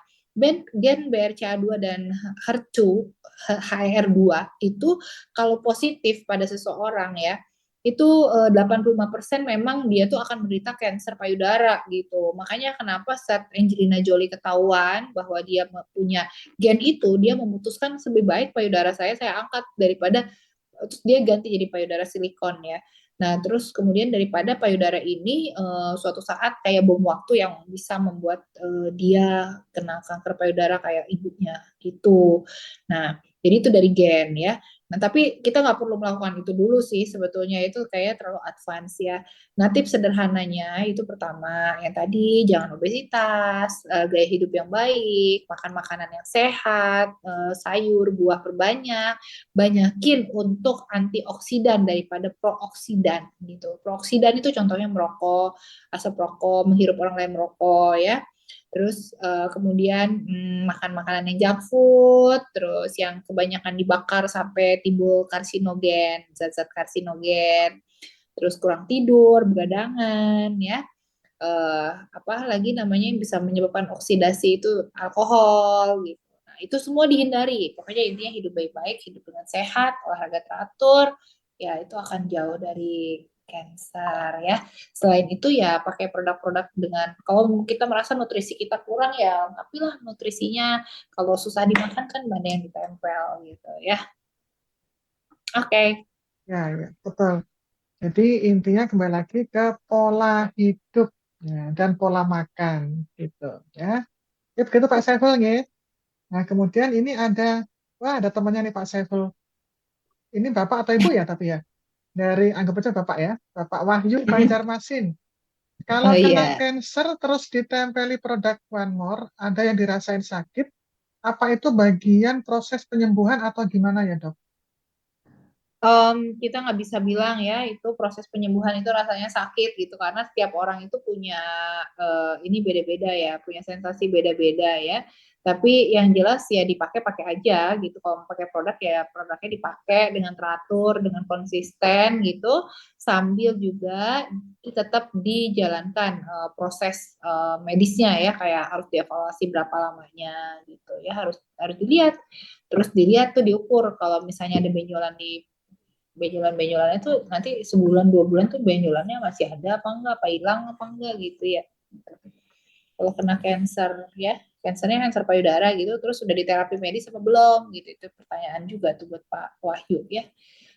gen BRCA2 dan HER2, HR2 itu kalau positif pada seseorang ya, itu 85% memang dia tuh akan menderita kanker payudara gitu. Makanya kenapa saat Angelina Jolie ketahuan bahwa dia punya gen itu, dia memutuskan lebih baik payudara saya angkat daripada terus dia ganti jadi payudara silikon ya. Nah, terus kemudian daripada payudara ini suatu saat kayak bom waktu yang bisa membuat dia kena kanker payudara kayak ibunya gitu. Nah, jadi itu dari gen ya. Nah, tapi kita nggak perlu melakukan itu dulu sih sebetulnya, itu kayak terlalu advance ya. Nah, tips sederhananya itu pertama, yang tadi jangan obesitas, gaya hidup yang baik, makan makanan yang sehat, sayur, buah berbanyak, banyakin untuk antioksidan daripada prooksidan gitu. Prooksidan itu contohnya merokok, asap rokok, menghirup orang lain merokok ya. Terus kemudian makan makanan yang junk food, terus yang kebanyakan dibakar sampai timbul karsinogen, zat-zat karsinogen. Terus kurang tidur, begadangan ya. Apa lagi namanya yang bisa menyebabkan oksidasi itu alkohol gitu. Nah, itu semua dihindari. Pokoknya intinya hidup baik-baik, hidup dengan sehat, olahraga teratur, ya itu akan jauh dari cancer ya. Selain itu ya pakai produk-produk dengan kalau kita merasa nutrisi kita kurang ya lengkapilah nutrisinya. Kalau susah dimakan kan mana yang ditempel gitu ya. Oke. Okay. Ya, ya, betul. Jadi intinya kembali lagi ke pola hidup ya, dan pola makan gitu ya. Ya begitu Pak Saiful ya. Nah, kemudian ini wah ada temannya nih Pak Saiful. Ini Bapak atau Ibu ya tapi ya. Dari anggap aja Bapak ya, Bapak Wahyu Banjarmasin. Kalau Oh kena iya. cancer terus ditempeli produk One More, ada yang dirasain sakit, apa itu bagian proses penyembuhan atau gimana ya dok? Kita nggak bisa bilang ya itu proses penyembuhan itu rasanya sakit gitu karena setiap orang itu punya ini beda-beda ya, punya sensasi beda-beda ya. Tapi yang jelas ya dipakai-pakai aja gitu. Kalau mau pakai produk ya produknya dipakai dengan teratur, dengan konsisten gitu, sambil juga tetap dijalankan proses medisnya ya, kayak harus dievaluasi berapa lamanya gitu ya, harus harus dilihat. Terus dilihat tuh diukur kalau misalnya ada benjolan di benjolan-benjolannya tuh nanti sebulan 2 bulan tuh benjolannya masih ada apa enggak, apa hilang apa enggak gitu ya. Kalau kena cancer ya, cancernya cancer payudara gitu, terus sudah di terapi medis apa belum gitu, itu pertanyaan juga tuh buat Pak Wahyu ya.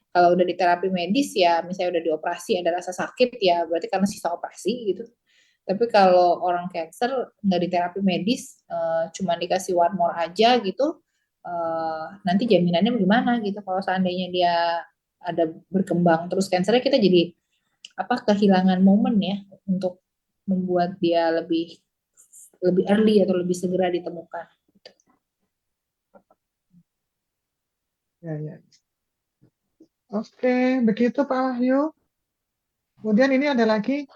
Kalau udah di terapi medis ya, misalnya udah dioperasi ada rasa sakit ya, berarti karena sisa operasi gitu. Tapi kalau orang cancer nggak di terapi medis, cuma dikasih one more aja gitu, nanti jaminannya bagaimana gitu kalau seandainya dia ada berkembang terus cancernya, kita jadi apa kehilangan momen ya untuk membuat dia lebih lebih early atau lebih segera ditemukan. Ya, ya. Oke, begitu Pak Wahyu. Kemudian ini ada lagi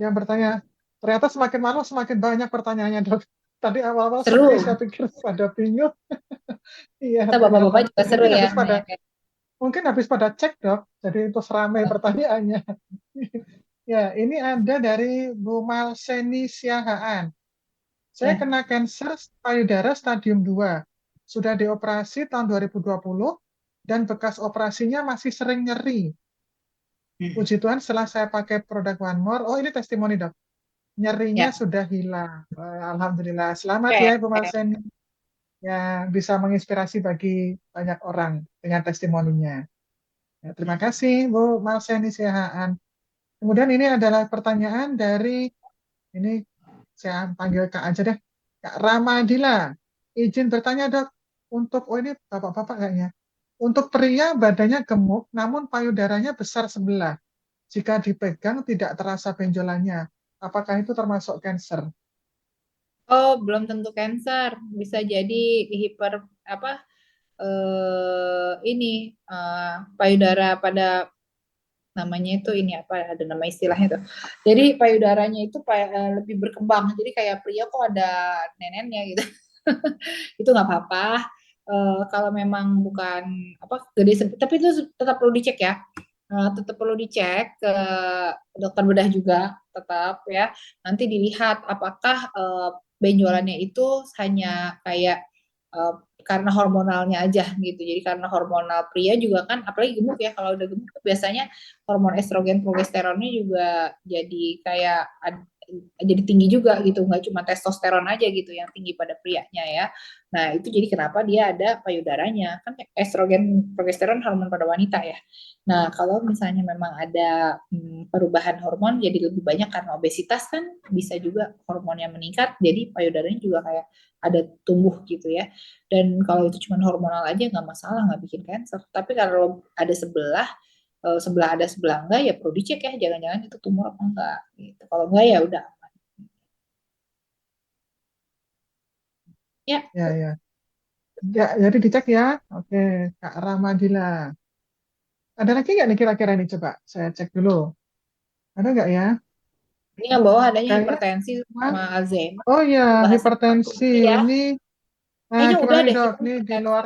yang bertanya, ternyata semakin malam semakin banyak pertanyaannya, Dok. Tadi awal-awal sepi, Seru, saya pikir pada bingung. Iya, kita ternyata. bapak-bapak juga seru Mungkin ya habis pada banyak. cek, Dok. Jadi terus ramai pertanyaannya. Ya, ini ada dari Bu Malseni Siahaan. Saya Ya. kena kanker payudara stadium 2. Sudah dioperasi tahun 2020 dan bekas operasinya masih sering nyeri. Puji Tuhan setelah saya pakai produk One More, oh ini testimoni, Dok. Nyerinya Ya, sudah hilang. Alhamdulillah. Selamat oke. ya Ibu Malseni. Ya, bisa menginspirasi bagi banyak orang dengan testimoninya. Ya, terima kasih Bu Malseni Siahaan. Kemudian ini adalah pertanyaan dari, ini saya panggil Kak aja deh, Kak Ramadila. Izin bertanya, Dok. Untuk, oh ini bapak-bapak kayaknya. Untuk pria badannya gemuk, namun payudaranya besar sebelah. Jika dipegang tidak terasa benjolannya. Apakah itu termasuk cancer? Oh, belum tentu cancer, bisa jadi hiper apa ini payudara pada namanya itu ini apa ada nama istilahnya tuh. Jadi payudaranya itu lebih berkembang. Jadi kayak pria kok ada nenennya gitu. Itu nggak apa-apa. Kalau memang bukan apa gede tapi itu tetap perlu dicek ya. Tetap perlu dicek ke dokter bedah juga tetap ya. Nanti dilihat apakah benjolannya itu hanya kayak eh, karena hormonalnya aja gitu. Jadi karena hormonal pria juga kan, apalagi gemuk ya. Kalau udah gemuk biasanya hormon estrogen progesteronnya juga jadi kayak jadi tinggi juga gitu, nggak cuma testosteron aja gitu yang tinggi pada prianya ya. Nah itu jadi kenapa dia ada payudaranya, kan estrogen progesteron hormon pada wanita ya. Nah kalau misalnya memang ada perubahan hormon jadi lebih banyak karena obesitas kan bisa juga hormonnya meningkat, jadi payudaranya juga kayak ada tumbuh gitu ya. Dan kalau itu cuma hormonal aja nggak masalah, nggak bikin cancer. Tapi kalau ada sebelah ada sebelah enggak ya perlu dicek ya, jangan-jangan itu tumor apa enggak gitu. Kalau enggak ya udah ya. Ya, ya. Ya, jadi dicek ya. Oke, Kak Ramadila. Ada lagi nggak nih kira-kira nih? Coba saya cek dulu. Ada nggak ya? Ini yang bawah adanya Kayaknya, hipertensi sama Alzheimer, oh ya, bahas hipertensi. ya. Ini, Kayaknya gimana udah nih deh dok? kita Nih di hipertensi. luar,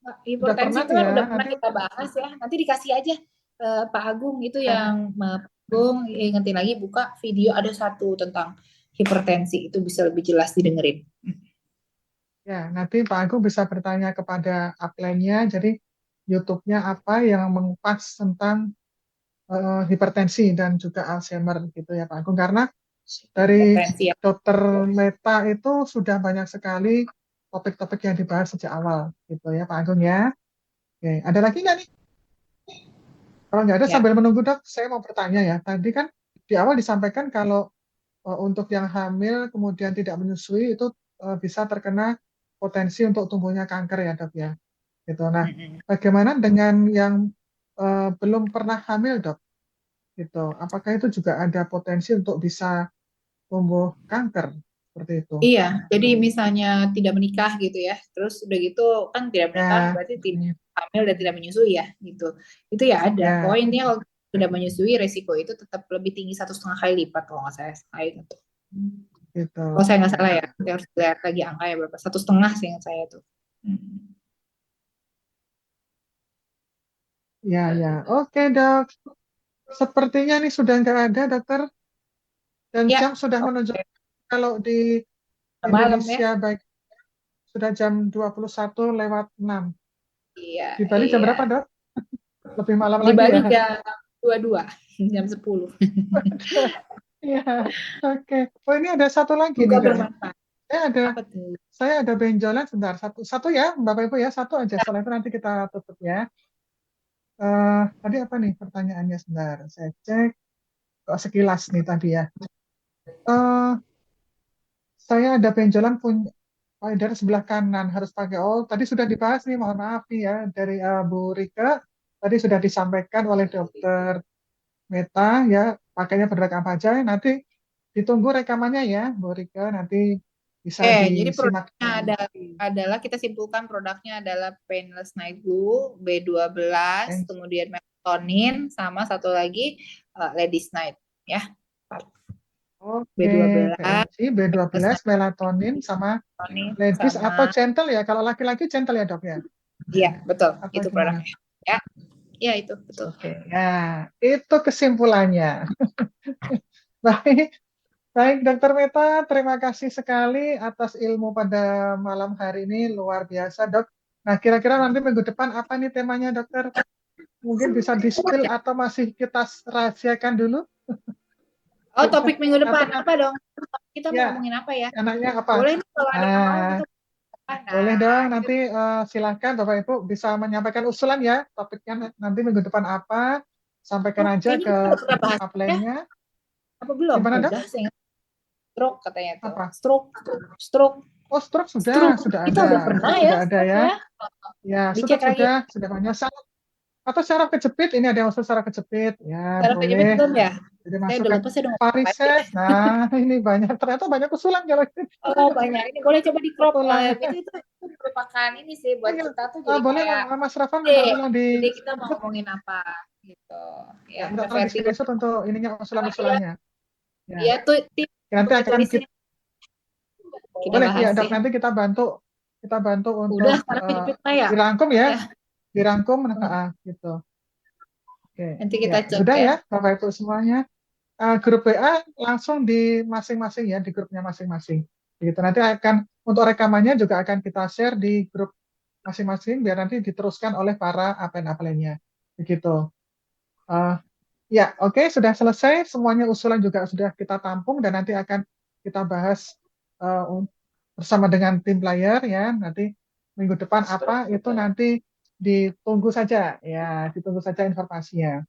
udah Hipertensi pernah itu tuh kan ya. udah pernah Nanti, kita bahas ya. Nanti dikasih aja Pak Agung itu eh, yang Pak Agung ingetin lagi buka video ada satu tentang hipertensi itu bisa lebih jelas didengerin. ya, nanti Pak Agung bisa bertanya kepada upline-nya. Jadi, YouTube-nya apa yang mengupas tentang hipertensi dan juga Alzheimer gitu ya Pak Agung. Karena dari Hipertensi ya. Dokter Meta itu sudah banyak sekali topik-topik yang dibahas sejak awal gitu ya Pak Agung ya. Oke, ada lagi nggak nih? Kalau nggak ada Ya. sambil menunggu dok, saya mau bertanya ya. Tadi kan di awal disampaikan kalau untuk yang hamil kemudian tidak menyusui itu bisa terkena potensi untuk tumbuhnya kanker ya dok ya. Gitu. Nah, Mm-mm. bagaimana dengan yang belum pernah hamil dok? Gitu. Apakah itu juga ada potensi untuk bisa tumbuh kanker? seperti itu. Iya, jadi misalnya tidak menikah gitu ya, terus udah gitu kan tidak menikah Ya, berarti tidak hamil dan tidak menyusui ya gitu. Itu ya ada. ya, Pokoknya intinya kalau tidak menyusui resiko itu tetap lebih tinggi 1,5 kali lipat kalau nggak saya gitu. gitu. Kalau saya nggak salah ya, saya harus lihat lagi angkanya berapa. 1,5 sih yang saya tuh. Hmm. Ya, ya. Oke, Dok. Sepertinya ini sudah nggak ada, Dokter. Dan Ya, jam sudah oke. menunjukkan kalau di Malam ya. Indonesia baik sudah jam 21:06. Iya, Di Bali jam iya. berapa, Dok? Lebih malam Di lagi Bali ya? jam 22, jam 10. Iya, oke. Oh, ini ada satu lagi Buka nih, Dok. bermanfaat. Saya ada Apa tuh? saya ada benjolan sebentar. Satu ya, Bapak Ibu ya, satu aja. Setelah itu nanti kita tutup ya. Tadi apa nih pertanyaannya sebentar? Saya cek. Oh, sekilas nih tadi ya. Eh, saya ada benjolan punya dari sebelah kanan harus pakai. Oh, tadi sudah dibahas nih. Mohon maaf nih ya dari Bu Rika. Tadi sudah disampaikan oleh Dokter Meta ya. Pakainya produk apa aja. Nanti ditunggu rekamannya ya, Bu Rika. Nanti bisa Jadi disimak. produknya adalah kita simpulkan produknya adalah Painless Night Glue, B12, kemudian melatonin, sama satu lagi Ladies Night ya. Oke, B12, PNG, B12, melatonin, sama melatonin, ladies sama atau gentle ya. Kalau laki-laki gentle ya, Dok ya. iya betul Atau itu gimana? produknya ya. Ya itu betul. Oke, ya itu kesimpulannya. Baik, baik Dokter Meta, terima kasih sekali atas ilmu pada malam hari ini, luar biasa Dok. Nah, kira-kira nanti minggu depan apa nih temanya Dokter? Mungkin bisa di-spill atau masih kita rahasiakan dulu? Oh, topik minggu Atau depan apa dong? Kita mau ya, ngomongin apa ya? enaknya apa? Boleh nih kalau ada yang mau Nah, kita boleh dong, gitu. nanti silahkan Bapak Ibu bisa menyampaikan usulan ya, topiknya nanti minggu depan apa, sampaikan aja Kayaknya ke kita udah pernah bahas ya. upline-nya. Apa belum? Gimana Dok? Udah, saya stroke katanya tuh. Apa? Stroke. Oh, stroke sudah Stroke. Kita ada. udah pernah ya, Sudah ada ya. ya. Ya, Dicek stroke lagi. sudah banyak. Atau saraf kejepit, ini ada yang usul saraf kejepit. Ya, Saraf kejepit boleh. belum ya? Jadi Saya udah masukkan lupa, saya udah ngomong apa aja. varises. Nah, ini banyak. Ternyata banyak usulan kalau gitu. Oh, banyak. Ini boleh coba di crop. Ulang. Itu merupakan ini sih buat Iya. kita tuh jadi Boleh kayak Mas Rafa minta tolong jadi kita mau ngomongin apa gitu. ya, Ya, minta ada tolong di vertigo. screenshot untuk ininya usulan-usulannya. Ya. Iya tuh tim Nanti akan tulisin. Kita boleh bahas ya Dok, ya. nanti kita bantu untuk Udah saraf kejepit mah ya. dirangkum ya. Ya. Dirangkum gitu. Oke. Nanti kita Ya, cek sudah ya. ya Bapak Ibu semuanya. Grup WA langsung di masing-masing ya, di grupnya masing-masing. Begitu nanti akan untuk rekamannya juga akan kita share di grup masing-masing biar nanti diteruskan oleh para upline-upline-nya. Begitu. Ya, oke, sudah selesai. Semuanya usulan juga sudah kita tampung dan nanti akan kita bahas bersama dengan tim player ya. Nanti minggu depan apa itu nanti ditunggu saja ya, ditunggu saja informasinya.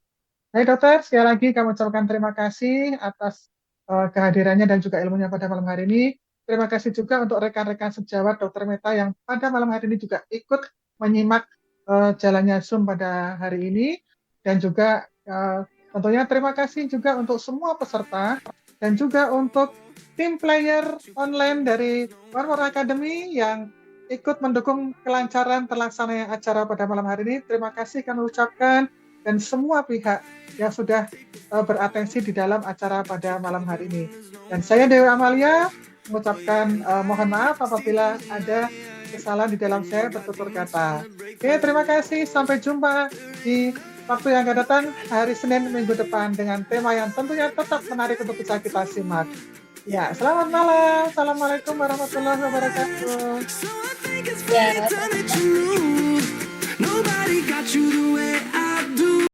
Baik dokter, sekali lagi kami ucapkan terima kasih atas kehadirannya dan juga ilmunya pada malam hari ini. Terima kasih juga untuk rekan-rekan sejawat Dokter Meta yang pada malam hari ini juga ikut menyimak jalannya Zoom pada hari ini. Dan juga tentunya terima kasih juga untuk semua peserta dan juga untuk tim player online dari One More Academy yang ikut mendukung kelancaran terlaksananya acara pada malam hari ini. Terima kasih kami ucapkan dan semua pihak yang sudah beratensi di dalam acara pada malam hari ini. Dan saya Dewi Amalia mengucapkan mohon maaf apabila ada kesalahan di dalam saya bertutur kata. Oke, terima kasih. Sampai jumpa di waktu yang akan datang hari Senin minggu depan dengan tema yang tentunya tetap menarik untuk bisa kita simak. Ya, selamat malam. Assalamualaikum warahmatullahi wabarakatuh. Ya.